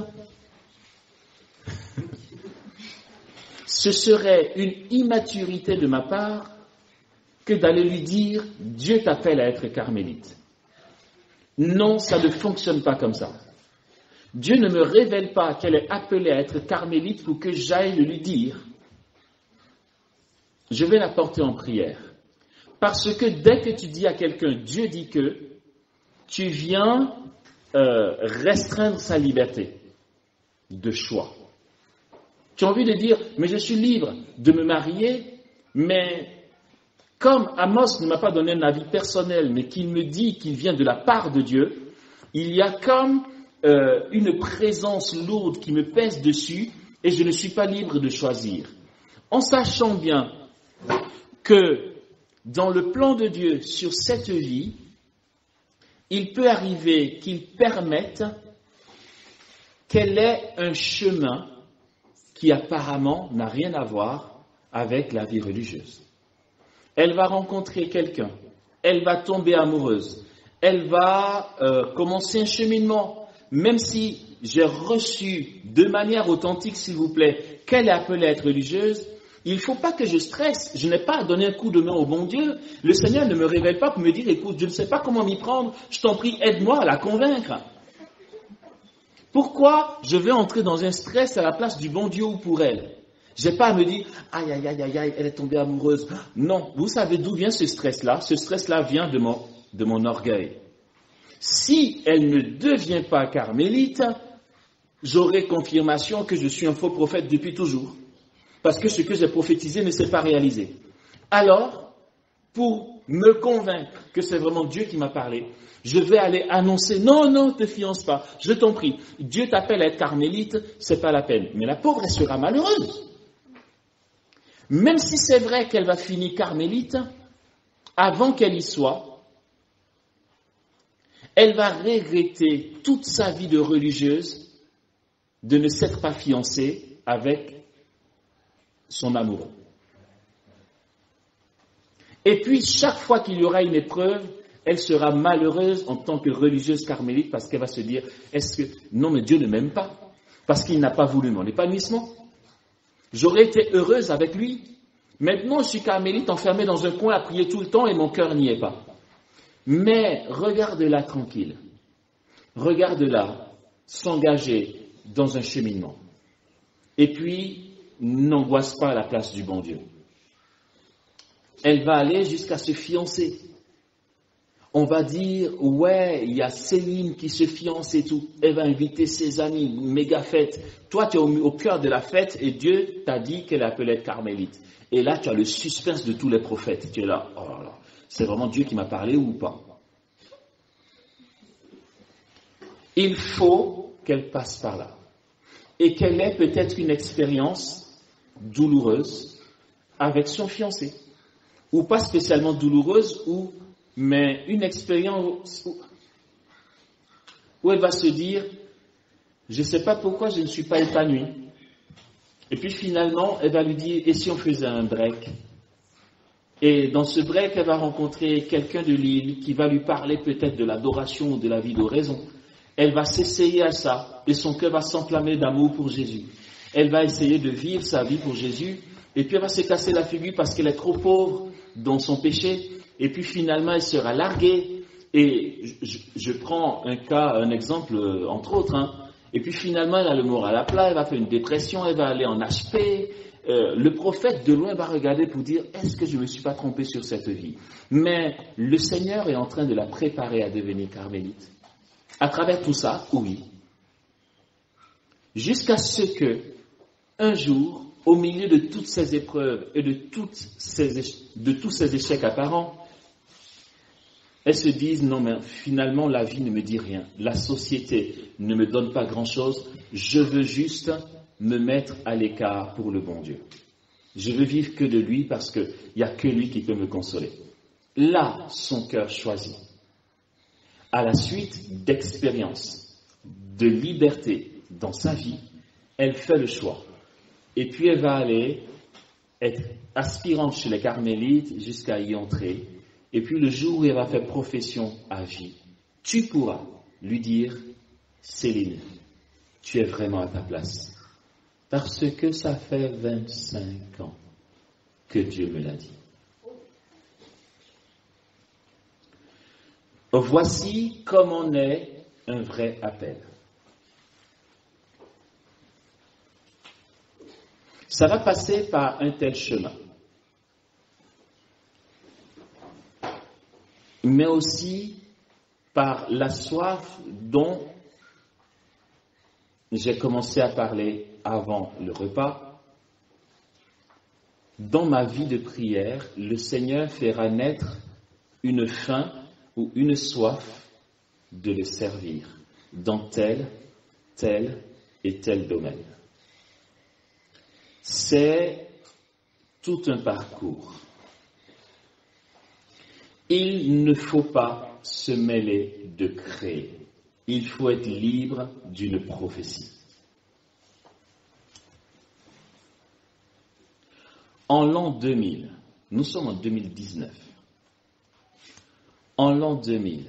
ce serait une immaturité de ma part que d'aller lui dire « Dieu t'appelle à être carmélite ». Non, ça ne fonctionne pas comme ça. Dieu ne me révèle pas qu'elle est appelée à être carmélite pour que j'aille le lui dire. Je vais la porter en prière. Parce que dès que tu dis à quelqu'un « Dieu dit que », tu viens restreindre sa liberté de choix. Tu as envie de dire, mais je suis libre de me marier, mais comme Amos ne m'a pas donné un avis personnel, mais qu'il me dit qu'il vient de la part de Dieu, il y a comme une présence lourde qui me pèse dessus et je ne suis pas libre de choisir. En sachant bien que dans le plan de Dieu sur cette vie, il peut arriver qu'il permette qu'elle ait un chemin qui apparemment n'a rien à voir avec la vie religieuse. Elle va rencontrer quelqu'un, elle va tomber amoureuse, elle va commencer un cheminement, même si j'ai reçu de manière authentique, s'il vous plaît, qu'elle est appelée à être religieuse, il ne faut pas que je stresse, je n'ai pas à donner un coup de main au bon Dieu. Le Seigneur ne me révèle pas pour me dire, écoute, je ne sais pas comment m'y prendre, je t'en prie, aide-moi à la convaincre. Pourquoi je vais entrer dans un stress à la place du bon Dieu ou pour elle? Je n'ai pas à me dire, aïe, aïe, aïe, aïe, aïe, elle est tombée amoureuse. Non, vous savez d'où vient ce stress-là? Ce stress-là vient de mon orgueil. Si elle ne devient pas carmélite, j'aurai confirmation que je suis un faux prophète depuis toujours. Parce que ce que j'ai prophétisé ne s'est pas réalisé. Alors, pour me convaincre que c'est vraiment Dieu qui m'a parlé, je vais aller annoncer, non, ne te fiance pas, je t'en prie, Dieu t'appelle à être carmélite, c'est pas la peine. Mais la pauvre, elle sera malheureuse. Même si c'est vrai qu'elle va finir carmélite, avant qu'elle y soit, elle va regretter toute sa vie de religieuse de ne s'être pas fiancée avec son amoureux. Et puis, chaque fois qu'il y aura une épreuve, elle sera malheureuse en tant que religieuse carmélite parce qu'elle va se dire, non mais Dieu ne m'aime pas parce qu'il n'a pas voulu mon épanouissement. J'aurais été heureuse avec lui. Maintenant, je suis carmélite enfermée dans un coin à prier tout le temps et mon cœur n'y est pas. Mais regarde-la tranquille. Regarde-la s'engager dans un cheminement. Et puis, n'angoisse pas à la place du bon Dieu. Elle va aller jusqu'à se fiancer. On va dire, ouais, il y a Céline qui se fiance et tout. Elle va inviter ses amis, méga fête. Toi, tu es au cœur de la fête et Dieu t'a dit qu'elle appelait être carmélite. Et là, tu as le suspense de tous les prophètes. Tu es là, oh là là, c'est vraiment Dieu qui m'a parlé ou pas? Il faut qu'elle passe par là. Et qu'elle ait peut-être une expérience douloureuse avec son fiancé. Ou pas spécialement douloureuse, mais une expérience où elle va se dire, je ne sais pas pourquoi je ne suis pas épanouie. Et puis finalement, elle va lui dire, et si on faisait un break? Et dans ce break, elle va rencontrer quelqu'un de l'île qui va lui parler peut-être de l'adoration ou de la vie d'oraison. Elle va s'essayer à ça et son cœur va s'enflammer d'amour pour Jésus. Elle va essayer de vivre sa vie pour Jésus et puis elle va se casser la figure parce qu'elle est trop pauvre dans son péché. Et puis finalement, elle sera larguée. Et je prends un exemple entre autres. Et puis finalement, elle a le moral à plat, elle va faire une dépression, elle va aller en HP. Le prophète de loin va regarder pour dire, est-ce que je ne me suis pas trompé sur cette vie? Mais le Seigneur est en train de la préparer à devenir carmélite. À travers tout ça, oui. Jusqu'à ce que, un jour, au milieu de toutes ces épreuves et de tous ces échecs apparents, elles se disent, non mais finalement la vie ne me dit rien, la société ne me donne pas grand-chose, je veux juste me mettre à l'écart pour le bon Dieu. Je veux vivre que de lui parce qu'il n'y a que lui qui peut me consoler. Là, son cœur choisit. À la suite d'expériences, de liberté dans sa vie, elle fait le choix. Et puis elle va aller être aspirante chez les carmélites jusqu'à y entrer. Et puis le jour où elle va faire profession à vie, tu pourras lui dire, Céline, tu es vraiment à ta place. Parce que ça fait 25 ans que Dieu me l'a dit. Voici comment naît un vrai appel. Ça va passer par un tel chemin. Mais aussi par la soif dont j'ai commencé à parler avant le repas. Dans ma vie de prière, le Seigneur fera naître une faim ou une soif de le servir dans tel et tel domaine. C'est tout un parcours. Il ne faut pas se mêler de créer. Il faut être libre d'une prophétie. En l'an 2000, nous sommes en 2019. En l'an 2000,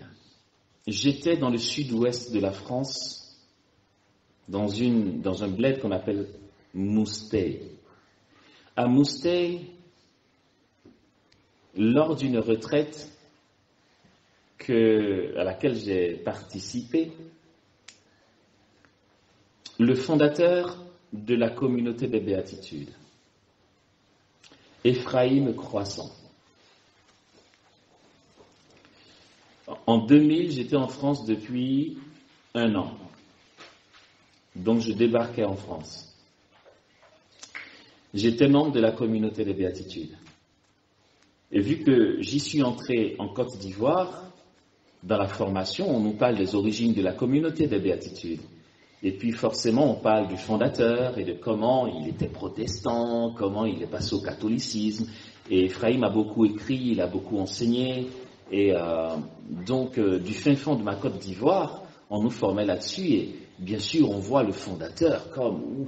j'étais dans le sud-ouest de la France, dans un bled qu'on appelle Moustay. À Moustay, lors d'une retraite à laquelle j'ai participé, le fondateur de la communauté des béatitudes, Ephraïm Croissant. En 2000, j'étais en France depuis 1 an. Donc je débarquais en France. J'étais membre de la communauté des béatitudes. Et vu que j'y suis entré en Côte d'Ivoire, dans la formation, on nous parle des origines de la communauté des béatitudes. Et puis forcément, on parle du fondateur et de comment il était protestant, comment il est passé au catholicisme. Et Ephraïm a beaucoup écrit, il a beaucoup enseigné. Et donc, du fin fond de ma Côte d'Ivoire, on nous formait là-dessus. Et bien sûr, on voit le fondateur comme...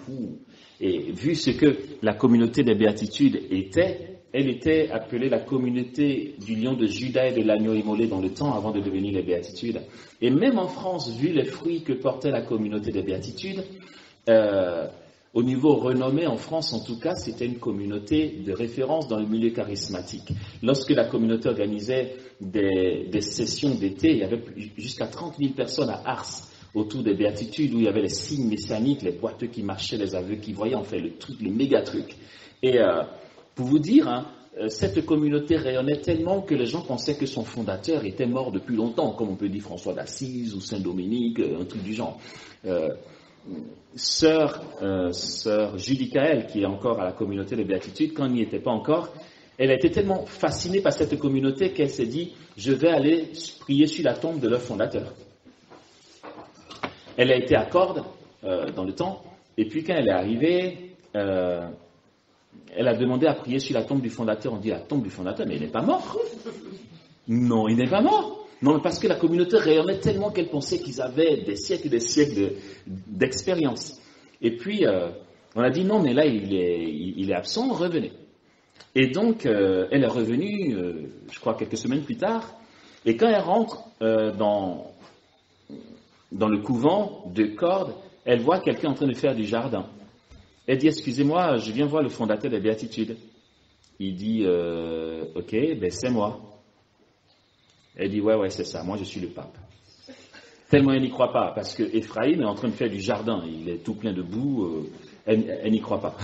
Et vu ce que la communauté des béatitudes était, elle était appelée la communauté du lion de Juda et de l'agneau immolé dans le temps avant de devenir les béatitudes. Et même en France, vu les fruits que portait la communauté des béatitudes, au niveau renommé en France, en tout cas, c'était une communauté de référence dans le milieu charismatique. Lorsque la communauté organisait des sessions d'été, il y avait jusqu'à 30 000 personnes à Ars, autour des béatitudes, où il y avait les signes messianiques, les boiteux qui marchaient, les aveugles qui voyaient, on fait le truc, le méga truc. Et pour vous dire, cette communauté rayonnait tellement que les gens pensaient que son fondateur était mort depuis longtemps, comme on peut dire François d'Assise ou Saint-Dominique, un truc du genre. Sœur Judicaël, qui est encore à la communauté des béatitudes, quand il n'y était pas encore, elle a été tellement fascinée par cette communauté qu'elle s'est dit, je vais aller prier sur la tombe de leur fondateur. Elle a été à Cordes dans le temps, et puis quand elle est arrivée, elle a demandé à prier sur la tombe du fondateur. On dit la tombe du fondateur, mais il n'est pas mort. Non, il n'est pas mort. Non, parce que la communauté rayonnait tellement qu'elle pensait qu'ils avaient des siècles et des siècles d'expérience. Et puis, on a dit non, mais là, il est absent, revenez. Et donc, elle est revenue, je crois, quelques semaines plus tard, et quand elle rentre dans le couvent de Cordes, elle voit quelqu'un en train de faire du jardin. Elle dit, excusez-moi, je viens voir le fondateur des béatitudes. Il dit, ok, ben c'est moi. Elle dit, ouais, c'est ça, moi je suis le pape. Tellement elle n'y croit pas, parce que Ephraïm est en train de faire du jardin, il est tout plein de boue, elle n'y croit pas.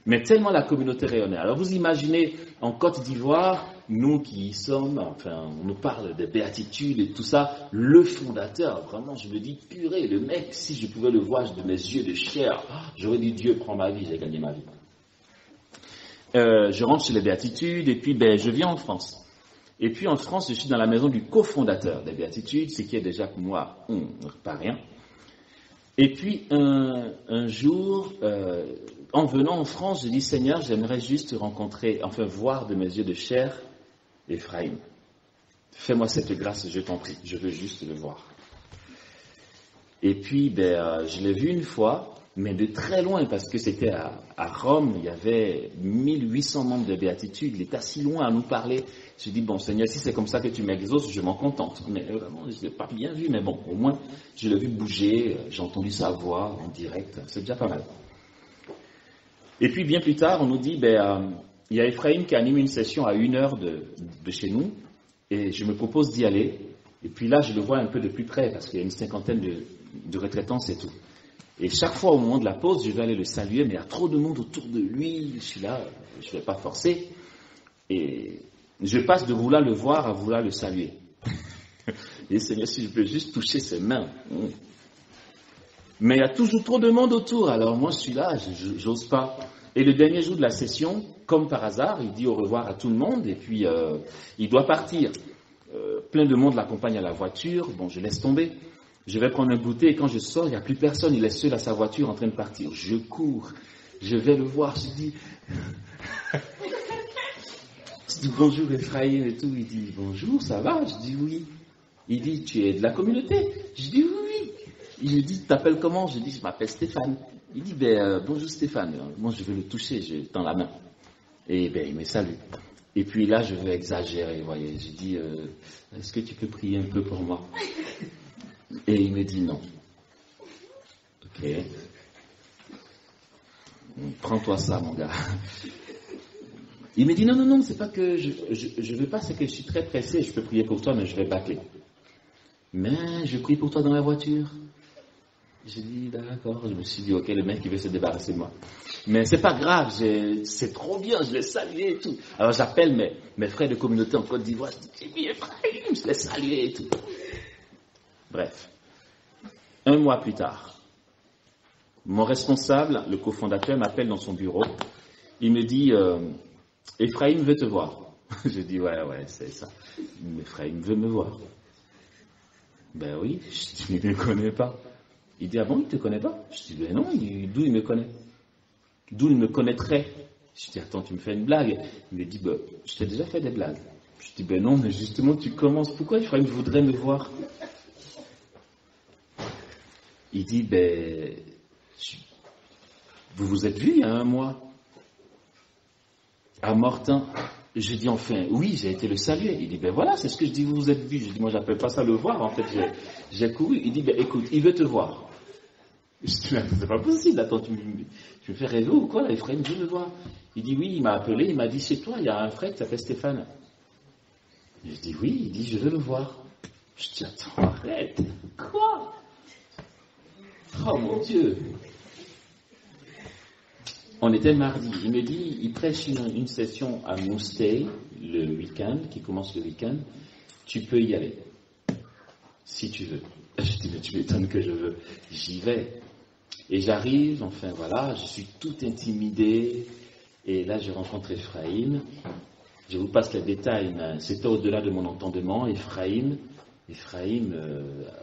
Mais tellement la communauté rayonnait. Alors vous imaginez, en Côte d'Ivoire, nous qui y sommes, enfin, on nous parle des béatitudes et tout ça, le fondateur, vraiment, je me dis, purée, le mec, si je pouvais le voir de mes yeux de chair, j'aurais dit, Dieu prend ma vie, j'ai gagné ma vie. Je rentre chez les béatitudes, et puis, je viens en France. Et puis, en France, je suis dans la maison du cofondateur des béatitudes, ce qui est déjà pour moi, pas rien. Et puis, un jour, en venant en France, je dis, Seigneur, j'aimerais juste rencontrer, enfin, voir de mes yeux de chair, Ephraïm. Fais-moi cette grâce, je t'en prie, je veux juste le voir. Et puis, je l'ai vu une fois, mais de très loin, parce que c'était à Rome, il y avait 1800 membres de béatitude, il était si loin à nous parler. Je dis, bon Seigneur, si c'est comme ça que tu m'exauces, je m'en contente. Mais vraiment, je ne l'ai pas bien vu, mais bon, au moins, je l'ai vu bouger, j'ai entendu sa voix en direct, c'est déjà pas mal. Et puis, bien plus tard, on nous dit, il y a Ephraïm qui anime une session à 1h de chez nous, et je me propose d'y aller. Et puis là, je le vois un peu de plus près, parce qu'il y a une cinquantaine de retraitants, c'est tout. Et chaque fois, au moment de la pause, je vais aller le saluer, mais il y a trop de monde autour de lui, je suis là, je ne vais pas forcer. Et je passe de vouloir le voir à vouloir le saluer. Et Seigneur, si je peux juste toucher ses mains. Mais il y a toujours trop de monde autour, alors moi je suis là, j'ose pas. Et le dernier jour de la session, comme par hasard, il dit au revoir à tout le monde, et puis il doit partir. Plein de monde l'accompagne à la voiture, bon je laisse tomber. Je vais prendre un goûter, et quand je sors, il n'y a plus personne, il est seul à sa voiture en train de partir. Je cours, je vais le voir, je dis bonjour Ephraïm et tout, il dit bonjour, ça va? Je dis oui. Il dit tu es de la communauté? Je dis oui. Il me dit, tu t'appelles comment? Je dis, je m'appelle Stéphane. Il dit, bonjour Stéphane. Moi, je veux le toucher, je tends la main. Et il me salue. Et puis là, je vais exagérer, vous voyez. Je dis, est-ce que tu peux prier un peu pour moi? Et il me dit non. Ok. Prends-toi ça, mon gars. Il me dit, non, c'est pas que je veux pas, c'est que je suis très pressé, je peux prier pour toi, mais je vais bâcler. Mais je prie pour toi dans la voiture. J'ai dit, d'accord, je me suis dit, ok, le mec, il veut se débarrasser de moi. Mais c'est pas grave, c'est trop bien, je l'ai salué et tout. Alors j'appelle mes frères de communauté en Côte d'Ivoire, je dis, j'ai mis Ephraïm, je l'ai salué et tout. Bref. 1 mois plus tard, mon responsable, le cofondateur, m'appelle dans son bureau. Il me dit, Ephraïm veut te voir. Je dis, ouais, c'est ça. Ephraïm veut me voir. Ben oui, je dis, il ne me connaît pas. Il dit, ah bon, il ne te connaît pas? Je dis, ben non, d'où il me connaît? D'où il me connaîtrait? Je dis, attends, tu me fais une blague? Il me dit, je t'ai déjà fait des blagues. Je dis, ben non, mais justement, tu commences. Pourquoi Ephraim voudrait me voir? Il dit, ben, vous vous êtes vus il y a 1 mois à Mortain. Je dis, enfin, oui, j'ai été le saluer. Il dit, ben voilà, c'est ce que je dis, vous vous êtes vus. Je dis, moi, j'appelle pas ça le voir, en fait, j'ai couru. Il dit, ben écoute, il veut te voir. Je dis, ben, c'est pas possible, attends, tu me fais rêver ou quoi, là, Ephraim veut me voir. Il dit, oui, il m'a appelé, il m'a dit, chez toi, il y a un frère qui s'appelle Stéphane. Je dis, oui, il dit, je veux le voir. Je dis, attends, arrête. Quoi? Oh mon Dieu. On était mardi. Il me dit, il prêche une session à Moustay le week-end, qui commence le week-end. Tu peux y aller, si tu veux. Je dis, mais tu m'étonnes que je veux. J'y vais. Et j'arrive, enfin voilà, je suis tout intimidé. Et là, je rencontre Ephraim. Je vous passe les détails, mais c'était au-delà de mon entendement. Ephraim,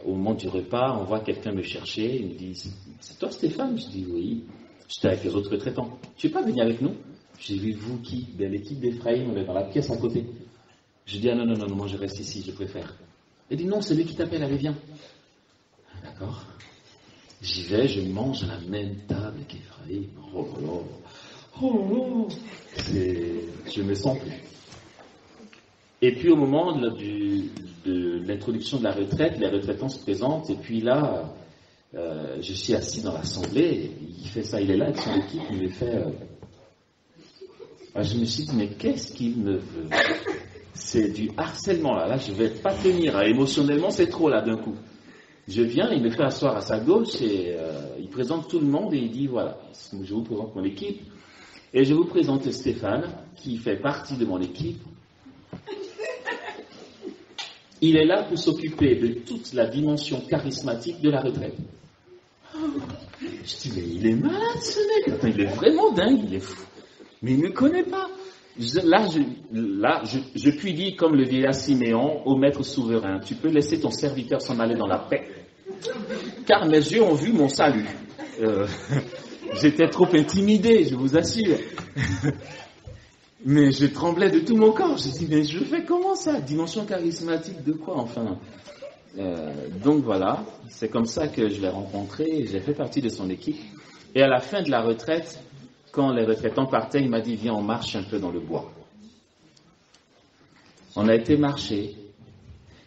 au moment du repas, on voit quelqu'un me chercher. Il me dit, c'est toi Stéphane? Je dis, oui. J'étais avec les autres retraitants. Tu n'es pas venu avec nous? J'ai vu, vous qui? Ben, l'équipe d'Ephraim, on est dans la pièce à côté. Je dis, ah non, moi je reste ici, je préfère. Il dit, non, c'est lui qui t'appelle, allez, viens. D'accord. J'y vais, je mange à la même table qu'Ephraim. Je me sens plus. Et puis au moment de l'introduction de la retraite, les retraitants se présentent, et puis là, je suis assis dans l'assemblée, il fait ça, il est là avec son équipe, il les fait... je me suis dit, mais qu'est-ce qu'il me veut? C'est du harcèlement là, je vais pas tenir, émotionnellement c'est trop là d'un coup. Je viens, il me fait asseoir à sa gauche, et il présente tout le monde, et il dit, voilà, je vous présente mon équipe, et je vous présente Stéphane, qui fait partie de mon équipe. Il est là pour s'occuper de toute la dimension charismatique de la retraite. Je dis, mais il est malade ce mec. Attends, il est vraiment dingue, il est fou. Mais il ne me connaît pas. Je puis dire comme le vieillard Siméon au maître souverain, tu peux laisser ton serviteur s'en aller dans la paix. Car mes yeux ont vu mon salut. J'étais trop intimidé, je vous assure. Mais je tremblais de tout mon corps. Je dis, mais je fais comment ça? Dimension charismatique de quoi, enfin? Donc voilà, c'est comme ça que je l'ai rencontré, j'ai fait partie de son équipe. Et à la fin de la retraite, quand les retraitants partaient, il m'a dit, viens, on marche un peu dans le bois. On a été marcher.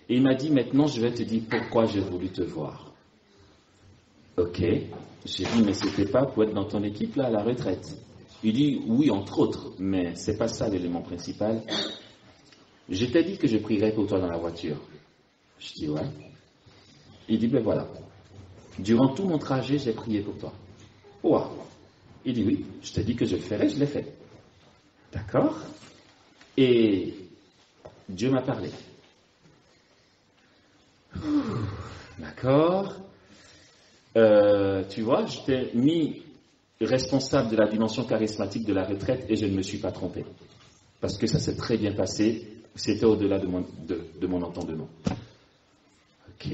Et il m'a dit, maintenant, je vais te dire pourquoi j'ai voulu te voir. Ok. J'ai dit, mais c'était pas pour être dans ton équipe, là, à la retraite. Il dit, oui, entre autres, mais c'est pas ça l'élément principal. Je t'ai dit que je prierais pour toi dans la voiture. Je dis, ouais. Il dit, ben voilà. Durant tout mon trajet, j'ai prié pour toi. Wow. Il dit, oui, je t'ai dit que je le ferais, je l'ai fait. D'accord. Et Dieu m'a parlé. D'accord. Tu vois, je t'ai mis responsable de la dimension charismatique de la retraite et je ne me suis pas trompé. Parce que ça s'est très bien passé. C'était au-delà de mon entendement. Ok.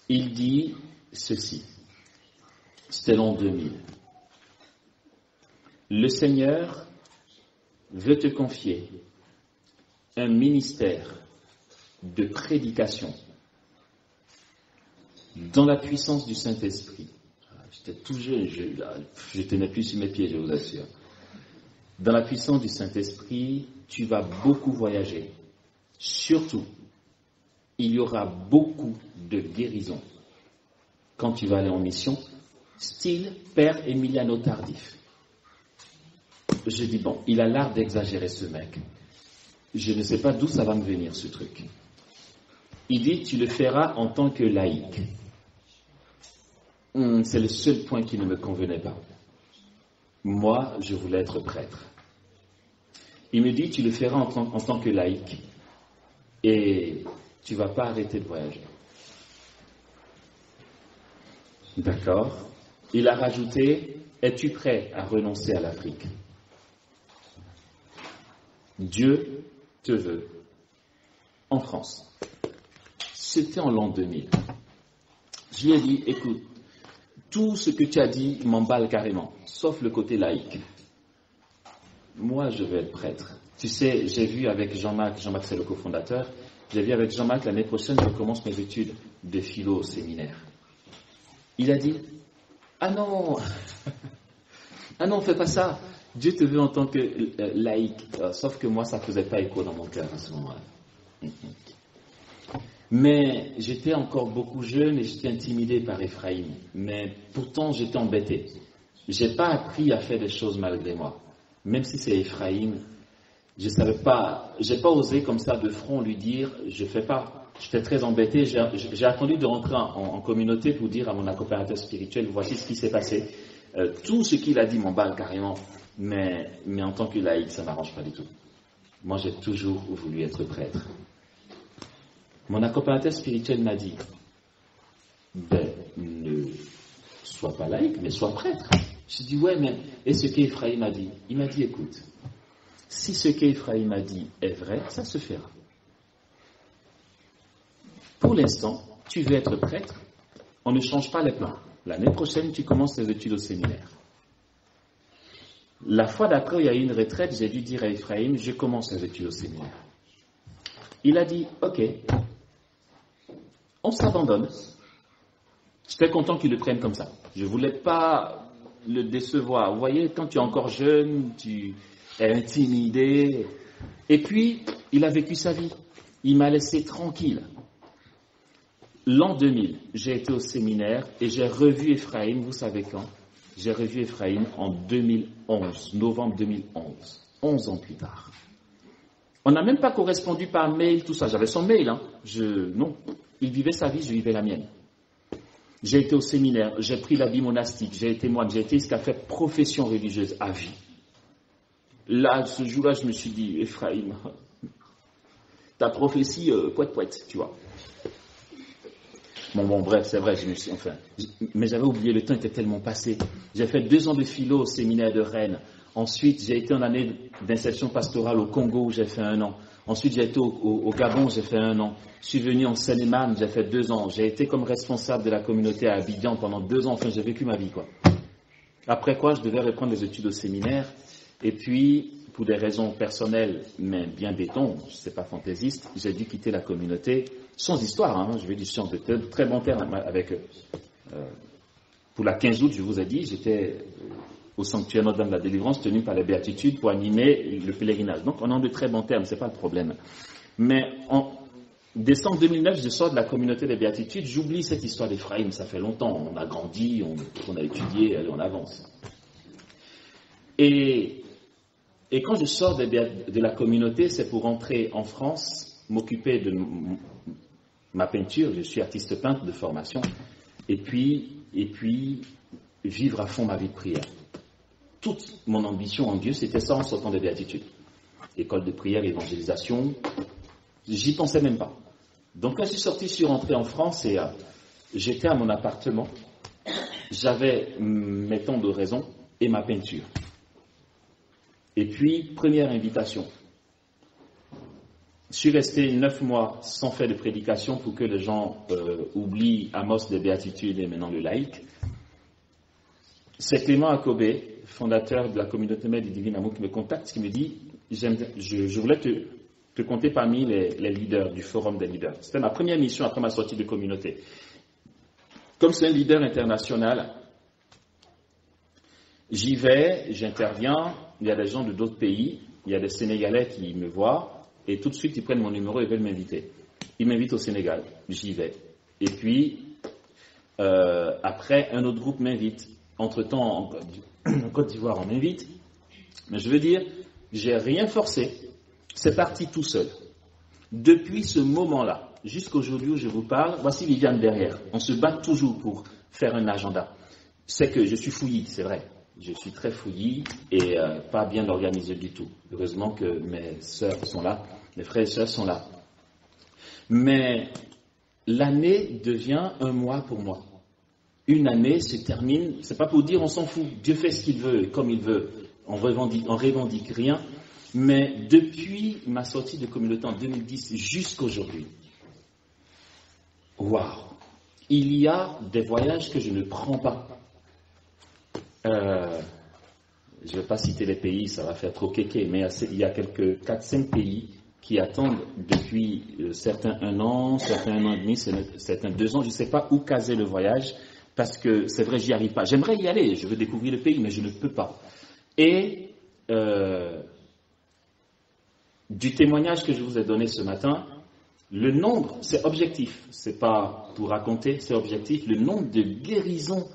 Il dit ceci. C'était l'an 2000. Le Seigneur veut te confier un ministère de prédication dans la puissance du Saint-Esprit. J'étais tout jeune, je tenais plus sur mes pieds, je vous assure. Dans la puissance du Saint-Esprit, tu vas beaucoup voyager. Surtout, il y aura beaucoup de guérisons quand tu vas aller en mission, style Père Emiliano Tardif. Je dis, bon, il a l'art d'exagérer ce mec. Je ne sais pas d'où ça va me venir, ce truc. Il dit, tu le feras en tant que laïc. C'est le seul point qui ne me convenait pas. Moi, je voulais être prêtre. Il me dit, tu le feras en tant que laïc. Et tu ne vas pas arrêter de voyager. D'accord. Il a rajouté, es-tu prêt à renoncer à l'Afrique? Dieu te veut en France. C'était en l'an 2000. Je lui ai dit, écoute, tout ce que tu as dit m'emballe carrément, sauf le côté laïque. Moi, je vais être prêtre. Tu sais, j'ai vu avec Jean-Marc c'est le cofondateur, j'ai vu avec Jean-Marc l'année prochaine, je commence mes études de philo au séminaire. Il a dit, ah non, ah non, fais pas ça. Dieu te veut en tant que laïque. Sauf que moi, ça ne faisait pas écho dans mon cœur à ce moment-là. Mais j'étais encore beaucoup jeune et j'étais intimidé par Ephraïm. Mais pourtant, j'étais embêté. Je n'ai pas appris à faire des choses malgré moi. Même si c'est Ephraïm, je savais pas, j'ai pas osé comme ça de front lui dire, je fais pas. J'étais très embêté. J'ai attendu de rentrer en communauté pour dire à mon accompagnateur spirituel, voici ce qui s'est passé. Tout ce qu'il a dit m'emballe carrément, mais en tant que laïc, ça ne m'arrange pas du tout. Moi, j'ai toujours voulu être prêtre. Mon accompagnateur spirituel m'a dit, ne sois pas laïc, mais sois prêtre. J'ai dit, ouais, mais et ce qu'Ephraïm a dit? Il m'a dit, écoute, si ce qu'Ephraïm a dit est vrai, ça se fera. Pour l'instant, tu veux être prêtre, on ne change pas les plans. L'année prochaine, tu commences tes études au séminaire. La fois d'après, il y a eu une retraite, j'ai dû dire à Ephraïm, je commence les études au séminaire. Il a dit, ok, on s'abandonne. J'étais content qu'il le prenne comme ça. Je ne voulais pas le décevoir. Vous voyez, quand tu es encore jeune, tu es intimidé. Et puis, il a vécu sa vie. Il m'a laissé tranquille. L'an 2000, j'ai été au séminaire et j'ai revu Ephraïm, vous savez quand? J'ai revu Ephraïm en 2011, novembre 2011, 11 ans plus tard. On n'a même pas correspondu par mail, tout ça. J'avais son mail, hein. Non, il vivait sa vie, je vivais la mienne. J'ai été au séminaire, j'ai pris l'habit monastique, j'ai été moine, j'ai été ce qu'a fait profession religieuse à vie. Là, ce jour-là, je me suis dit, Ephraïm, ta prophétie, poète, tu vois. Bon, bref, c'est vrai, mais j'avais oublié, le temps était tellement passé. J'ai fait 2 ans de philo au séminaire de Rennes. Ensuite, j'ai été en année d'insertion pastorale au Congo, où j'ai fait 1 an. Ensuite, j'ai été au Gabon, j'ai fait 1 an. Je suis venu en Seine-et-Marne, j'ai fait 2 ans. J'ai été comme responsable de la communauté à Abidjan pendant 2 ans. Enfin, j'ai vécu ma vie, quoi. Après quoi, je devais reprendre les études au séminaire. Et puis, pour des raisons personnelles, mais bien béton, je ne sais pas fantaisiste, j'ai dû quitter la communauté. Sans histoire, hein, je vais dire, je suis en de très bons termes avec eux. Pour la 15 août, je vous ai dit, j'étais au sanctuaire Notre-Dame de la Délivrance, tenu par les Béatitudes pour animer le pèlerinage. Donc, on est en de très bons termes, ce n'est pas le problème. Mais en décembre 2009, je sors de la communauté des Béatitudes, j'oublie cette histoire d'Ephraïm, ça fait longtemps, on a grandi, on a étudié, allez, on avance. Et quand je sors de la communauté, c'est pour rentrer en France, m'occuper de ma peinture, je suis artiste peintre de formation, et puis vivre à fond ma vie de prière. Toute mon ambition en Dieu, c'était ça en sortant des béatitudes. École de prière, évangélisation, j'y pensais même pas. Donc quand je suis sorti, je suis rentré en France et j'étais à mon appartement, j'avais mes temps d'oraison et ma peinture. Et puis, première invitation. Je suis resté 9 mois sans faire de prédication pour que les gens oublient Amos des Béatitudes et maintenant le laïc. C'est Clément Akobé, fondateur de la communauté mère du Divin Amour, qui me contacte, qui me dit je voulais te compter parmi les leaders du forum des leaders. C'était ma première mission après ma sortie de communauté. Comme c'est un leader international, j'y vais, j'interviens, il y a des gens de d'autres pays, il y a des Sénégalais qui me voient, et tout de suite ils prennent mon numéro et veulent m'inviter. Ils m'invitent au Sénégal, j'y vais. Et puis, après, un autre groupe m'invite. Entre-temps, en Côte d'Ivoire, on m'invite. Mais je veux dire, j'ai rien forcé. C'est parti tout seul. Depuis ce moment-là, jusqu'aujourd'hui où je vous parle, voici Viviane derrière. On se bat toujours pour faire un agenda. C'est que je suis fouillis, c'est vrai. Je suis très fouillis et pas bien organisé du tout. Heureusement que mes sœurs sont là, mes frères et sœurs sont là. Mais l'année devient un mois pour moi. Une année se termine, c'est pas pour dire on s'en fout, Dieu fait ce qu'il veut, comme il veut, on revendique rien. Mais depuis ma sortie de communauté en 2010 jusqu'aujourd'hui, waouh, il y a des voyages que je ne prends pas. je ne vais pas citer les pays, ça va faire trop kéké, mais il y a quelques 4-5 pays qui attendent depuis certains 1 an, certains 1 an et demi, certains 2 ans, je ne sais pas où caser le voyage, parce que c'est vrai, j'y arrive pas. J'aimerais y aller, je veux découvrir le pays, mais je ne peux pas. Et du témoignage que je vous ai donné ce matin, le nombre, c'est objectif, c'est pas pour raconter, c'est objectif, le nombre de guérisons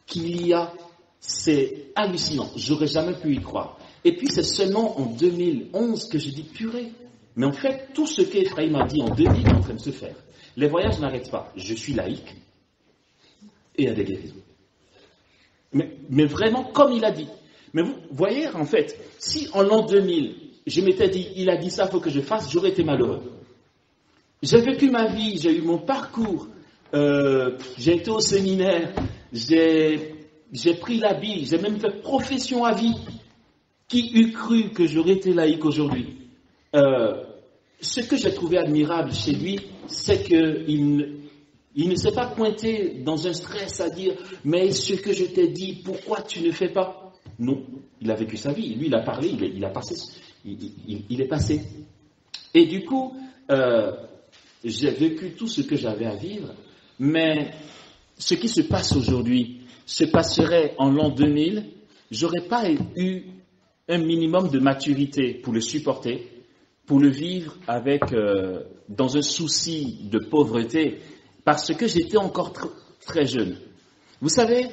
qu'il y a, c'est hallucinant, j'aurais jamais pu y croire. Et puis c'est seulement en 2011 que j'ai dit purée. Mais en fait, tout ce qu'Ephraïm a dit en 2000 est en train de se faire. Les voyages n'arrêtent pas. Je suis laïque et il y a des guérisons. Mais vraiment, comme il a dit. Mais vous voyez, en fait, si en l'an 2000, je m'étais dit, il a dit ça, il faut que je fasse, j'aurais été malheureux. J'ai vécu ma vie, j'ai eu mon parcours, j'ai été au séminaire, j'ai pris l'habit, j'ai même fait profession à vie. Qui eût cru que j'aurais été laïque aujourd'hui? Ce que j'ai trouvé admirable chez lui, c'est qu'il ne s'est pas pointé dans un stress à dire « mais ce que je t'ai dit, pourquoi tu ne fais pas ?» Non, il a vécu sa vie, lui il a parlé, il est passé. Et du coup, j'ai vécu tout ce que j'avais à vivre, mais ce qui se passe aujourd'hui se passerait en l'an 2000, j'aurais pas eu un minimum de maturité pour le supporter, pour le vivre avec dans un souci de pauvreté, parce que j'étais encore très jeune. Vous savez,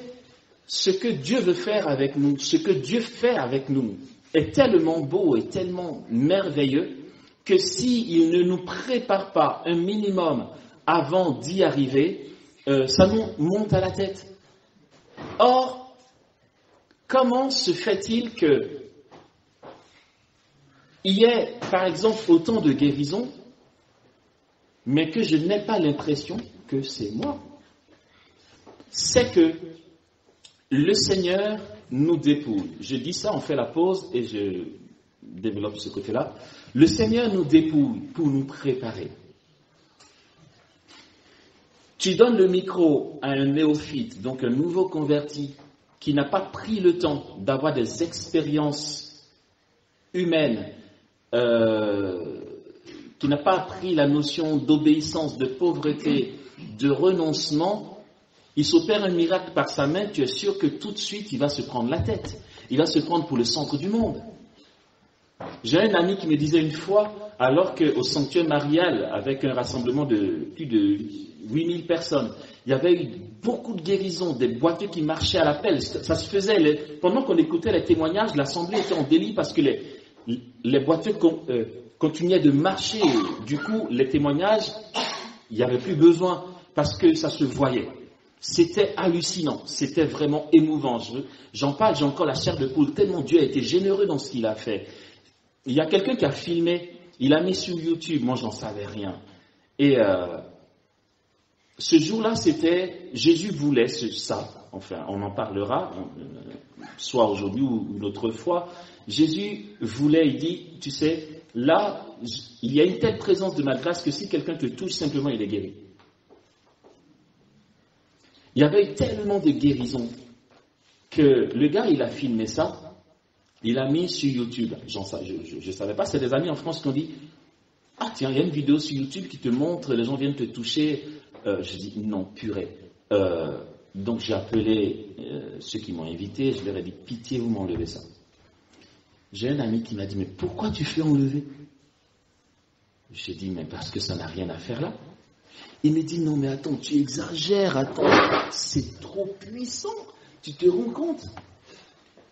ce que Dieu veut faire avec nous, ce que Dieu fait avec nous, est tellement beau et tellement merveilleux que s'il ne nous prépare pas un minimum avant d'y arriver, ça nous monte à la tête. Or, comment se fait-il que il y ait, par exemple, autant de guérisons, mais que je n'ai pas l'impression que c'est moi? C'est que le Seigneur nous dépouille. Je dis ça, on fait la pause et je développe ce côté-là. Le Seigneur nous dépouille pour nous préparer. Tu donnes le micro à un néophyte, donc un nouveau converti, qui n'a pas pris le temps d'avoir des expériences humaines, qui n'a pas appris la notion d'obéissance, de pauvreté, de renoncement, il s'opère un miracle par sa main, tu es sûr que tout de suite il va se prendre la tête, il va se prendre pour le centre du monde. J'ai un ami qui me disait une fois, alors qu'au sanctuaire marial, avec un rassemblement de plus de 8000 personnes, il y avait eu beaucoup de guérisons, des boiteux qui marchaient à l'appel, ça se faisait, pendant qu'on écoutait les témoignages, l'assemblée était en délit parce que les boiteux continuaient de marcher. Du coup, les témoignages, il n'y avait plus besoin parce que ça se voyait. C'était hallucinant, c'était vraiment émouvant. J'en parle, j'ai encore la chair de poule, tellement Dieu a été généreux dans ce qu'il a fait. Il y a quelqu'un qui a filmé, il a mis sur YouTube, moi j'en savais rien. Et ce jour-là, c'était, Jésus voulait ça, enfin on en parlera, soit aujourd'hui ou une autre fois. Jésus voulait, il dit, tu sais, là, il y a une telle présence de ma grâce que si quelqu'un te touche, simplement il est guéri. Il y avait eu tellement de guérisons que le gars, il a filmé ça, il a mis sur YouTube. Je ne savais pas, c'est des amis en France qui ont dit, ah tiens, il y a une vidéo sur YouTube qui te montre, les gens viennent te toucher. Je dis, non, purée. Donc j'ai appelé ceux qui m'ont invité, je leur ai dit, pitié, vous m'enlevez ça. J'ai un ami qui m'a dit, mais pourquoi tu fais enlever? J'ai dit, mais parce que ça n'a rien à faire là. Il me dit, non mais attends, tu exagères, attends, c'est trop puissant, tu te rends compte?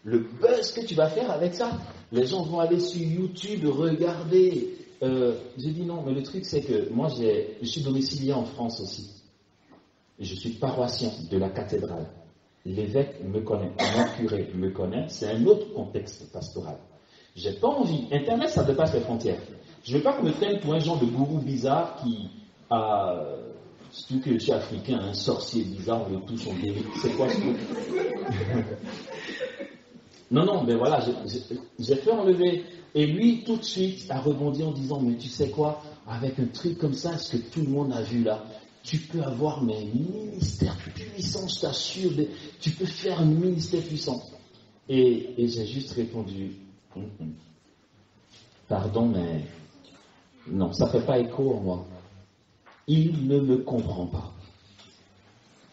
Le buzz que tu vas faire avec ça, les gens vont aller sur YouTube, regarder. J'ai dit non, mais le truc c'est que moi je suis domicilié en France aussi. Je suis paroissien de la cathédrale. L'évêque me connaît, mon curé me connaît, c'est un autre contexte pastoral. J'ai pas envie, Internet ça dépasse les frontières. Je veux pas qu'on me traîne pour un genre de gourou bizarre qui a, surtout que je suis africain, un sorcier bizarre, on le touche, on guérit. C'est quoi ce truc? Non, mais voilà, j'ai fait enlever. Et lui, tout de suite, a rebondi en disant, mais tu sais quoi, avec un truc comme ça, ce que tout le monde a vu là, tu peux avoir un ministère puissant, je t'assure, tu peux faire un ministère puissant. Et j'ai juste répondu, pardon, mais non, ça ne fait pas écho en moi. Il ne me comprend pas.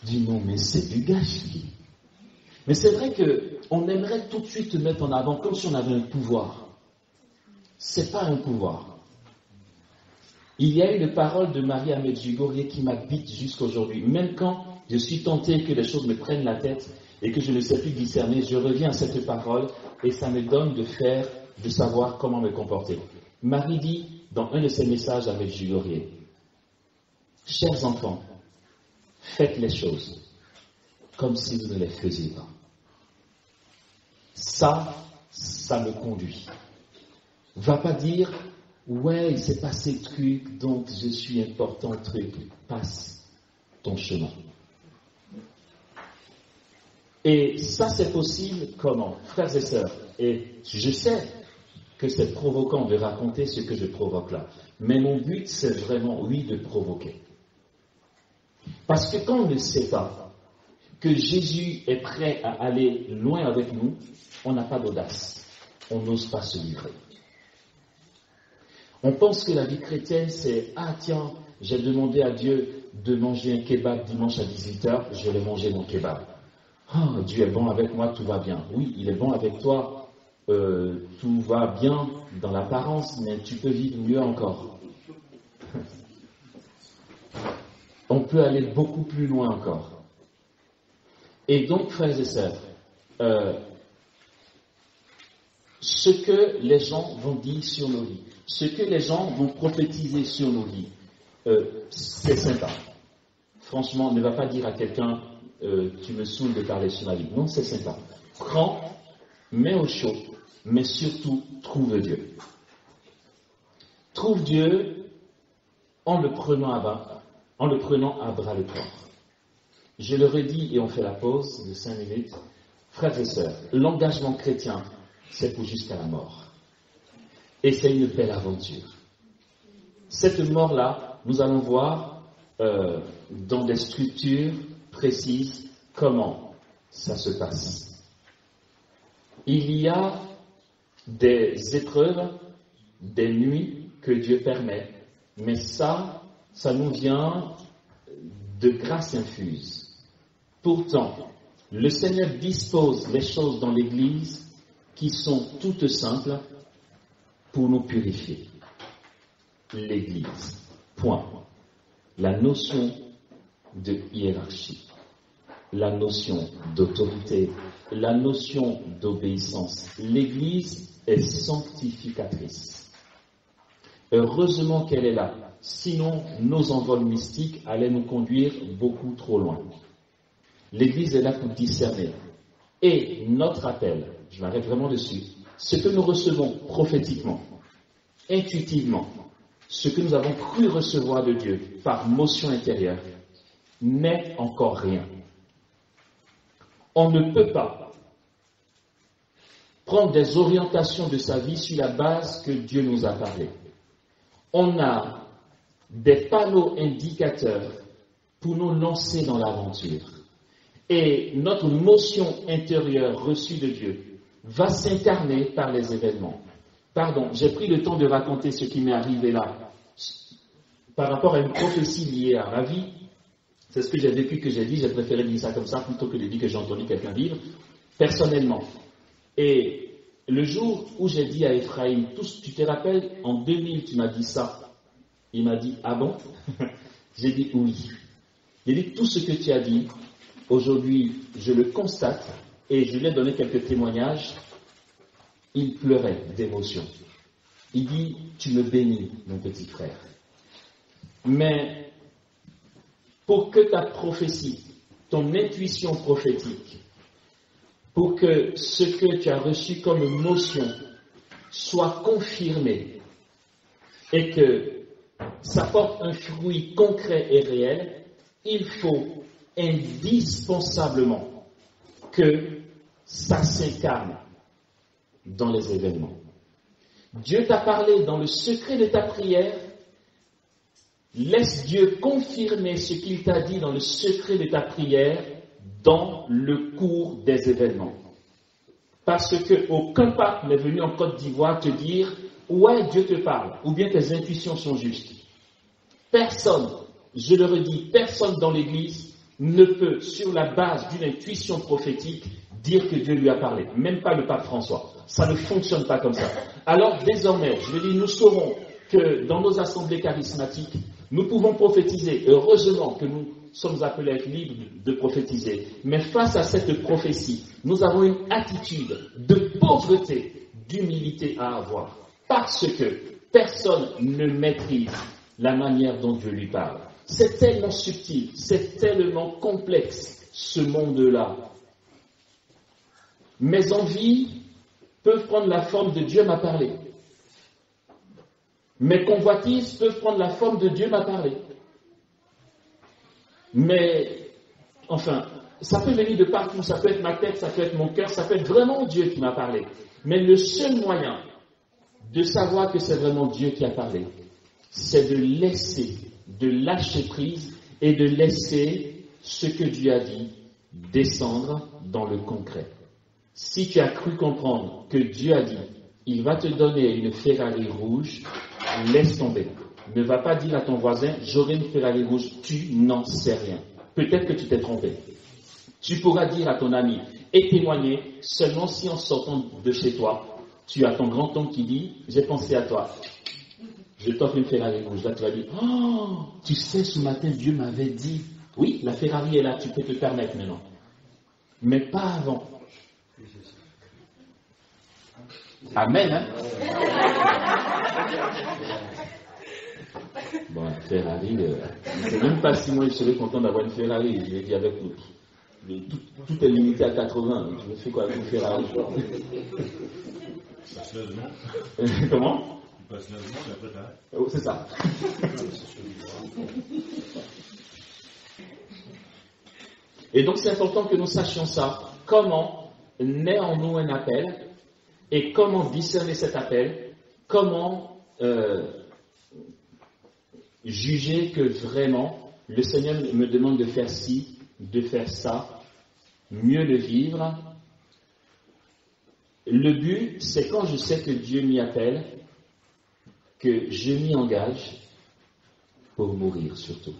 Je dis non, mais c'est du gâchis. Mais c'est vrai qu'on aimerait tout de suite te mettre en avant comme si on avait un pouvoir. C'est pas un pouvoir. Il y a une parole de Marie Medjugorje qui m'habite jusqu'aujourd'hui. Même quand je suis tenté que les choses me prennent la tête et que je ne sais plus discerner, je reviens à cette parole et ça me donne de savoir comment me comporter. Marie dit dans un de ses messages à Medjugorje, chers enfants, faites les choses comme si vous ne les faisiez pas. Ça me conduit. Va pas dire, ouais, il s'est passé truc, donc je suis important truc. Passe ton chemin. Et ça, c'est possible comment? Frères et sœurs, et je sais que c'est provoquant de raconter ce que je provoque là. Mais mon but, c'est vraiment, oui, de provoquer. Parce que quand on ne sait pas que Jésus est prêt à aller loin avec nous, on n'a pas d'audace. On n'ose pas se livrer. On pense que la vie chrétienne, c'est « Ah tiens, j'ai demandé à Dieu de manger un kebab dimanche à 18h, je vais manger mon kebab. Ah, Dieu est bon avec moi, tout va bien. » Oui, il est bon avec toi, tout va bien dans l'apparence, mais tu peux vivre mieux encore. On peut aller beaucoup plus loin encore. Et donc, frères et sœurs, ce que les gens vont dire sur nos vies, ce que les gens vont prophétiser sur nos vies, c'est sympa. Franchement, ne va pas dire à quelqu'un tu me saoules de parler sur ma vie. Non, c'est sympa. Prends, mets au chaud, mais surtout, trouve Dieu. Trouve Dieu en le prenant à bras le corps. Je le redis et on fait la pause de 5 minutes. Frères et sœurs, l'engagement chrétien, c'est pour jusqu'à la mort. Et c'est une belle aventure. Cette mort-là, nous allons voir dans des structures précises comment ça se passe. Il y a des épreuves, des nuits que Dieu permet, mais ça nous vient de grâce infuse. Pourtant, le Seigneur dispose les choses dans l'Église qui sont toutes simples pour nous purifier. L'Église. Point. La notion de hiérarchie, la notion d'autorité, la notion d'obéissance. L'Église est sanctificatrice. Heureusement qu'elle est là. Sinon, nos envols mystiques allaient nous conduire beaucoup trop loin. L'Église est là pour discerner. Et notre appel, je m'arrête vraiment dessus, ce que nous recevons prophétiquement, intuitivement, ce que nous avons cru recevoir de Dieu par motion intérieure, n'est encore rien. On ne peut pas prendre des orientations de sa vie sur la base que Dieu nous a parlé. On a des panneaux indicateurs pour nous lancer dans l'aventure. Et notre motion intérieure reçue de Dieu va s'incarner par les événements. Pardon, j'ai pris le temps de raconter ce qui m'est arrivé là. Par rapport à une prophétie liée à ma vie, c'est ce que j'ai vécu, que j'ai dit, j'ai préféré dire ça comme ça plutôt que de dire que j'ai entendu quelqu'un dire, personnellement. Et le jour où j'ai dit à Ephraïm, tu te rappelles, en 2000, tu m'as dit ça. Il m'a dit, ah bon? J'ai dit oui. J'ai dit, tout ce que tu as dit, aujourd'hui, je le constate, et je lui ai donné quelques témoignages. Il pleurait d'émotion. Il dit, tu me bénis, mon petit frère. Mais pour que ta prophétie, ton intuition prophétique, pour que ce que tu as reçu comme motion soit confirmé et que ça porte un fruit concret et réel, il faut indispensablement que ça s'incarne dans les événements. Dieu t'a parlé dans le secret de ta prière. Laisse Dieu confirmer ce qu'il t'a dit dans le secret de ta prière dans le cours des événements. Parce qu'aucun pape n'est venu en Côte d'Ivoire te dire « Ouais, Dieu te parle » ou bien tes intuitions sont justes. Personne, je le redis, personne dans l'Église ne peut, sur la base d'une intuition prophétique, dire que Dieu lui a parlé. Même pas le pape François. Ça ne fonctionne pas comme ça. Alors désormais, je veux dire, nous saurons que dans nos assemblées charismatiques, nous pouvons prophétiser. Heureusement que nous sommes appelés à être libres de prophétiser. Mais face à cette prophétie, nous avons une attitude de pauvreté, d'humilité à avoir. Parce que personne ne maîtrise la manière dont Dieu lui parle. C'est tellement subtil, c'est tellement complexe, ce monde-là. Mes envies peuvent prendre la forme de Dieu m'a parlé. Mes convoitises peuvent prendre la forme de Dieu m'a parlé. Mais, enfin, ça peut venir de partout, ça peut être ma tête, ça peut être mon cœur, ça peut être vraiment Dieu qui m'a parlé. Mais le seul moyen de savoir que c'est vraiment Dieu qui a parlé, c'est de laisser, de lâcher prise et de laisser ce que Dieu a dit descendre dans le concret. Si tu as cru comprendre que Dieu a dit, il va te donner une Ferrari rouge, laisse tomber. Ne va pas dire à ton voisin, j'aurai une Ferrari rouge, tu n'en sais rien. Peut-être que tu t'es trompé. Tu pourras dire à ton ami et témoigner seulement si en sortant de chez toi, tu as ton grand-oncle qui dit, j'ai pensé à toi. Je t'offre une Ferrari rouge. Là, tu vas dire, oh, tu sais, ce matin, Dieu m'avait dit. Oui, la Ferrari est là, tu peux te permettre maintenant. Mais pas avant. Amen, hein? Bon, la Ferrari, je ne sais même pas si moi je serais content d'avoir une Ferrari. Je l'ai dit avec tout est limité à 80. Je me fais quoi avec une Ferrari? Comment? Oh, c'est ça. Et donc c'est important que nous sachions ça. Comment naît en nous un appel et comment discerner cet appel, comment juger que vraiment le Seigneur me demande de faire ci, de faire ça, mieux le vivre. Le but, c'est quand je sais que Dieu m'y appelle, que je m'y engage pour mourir surtout.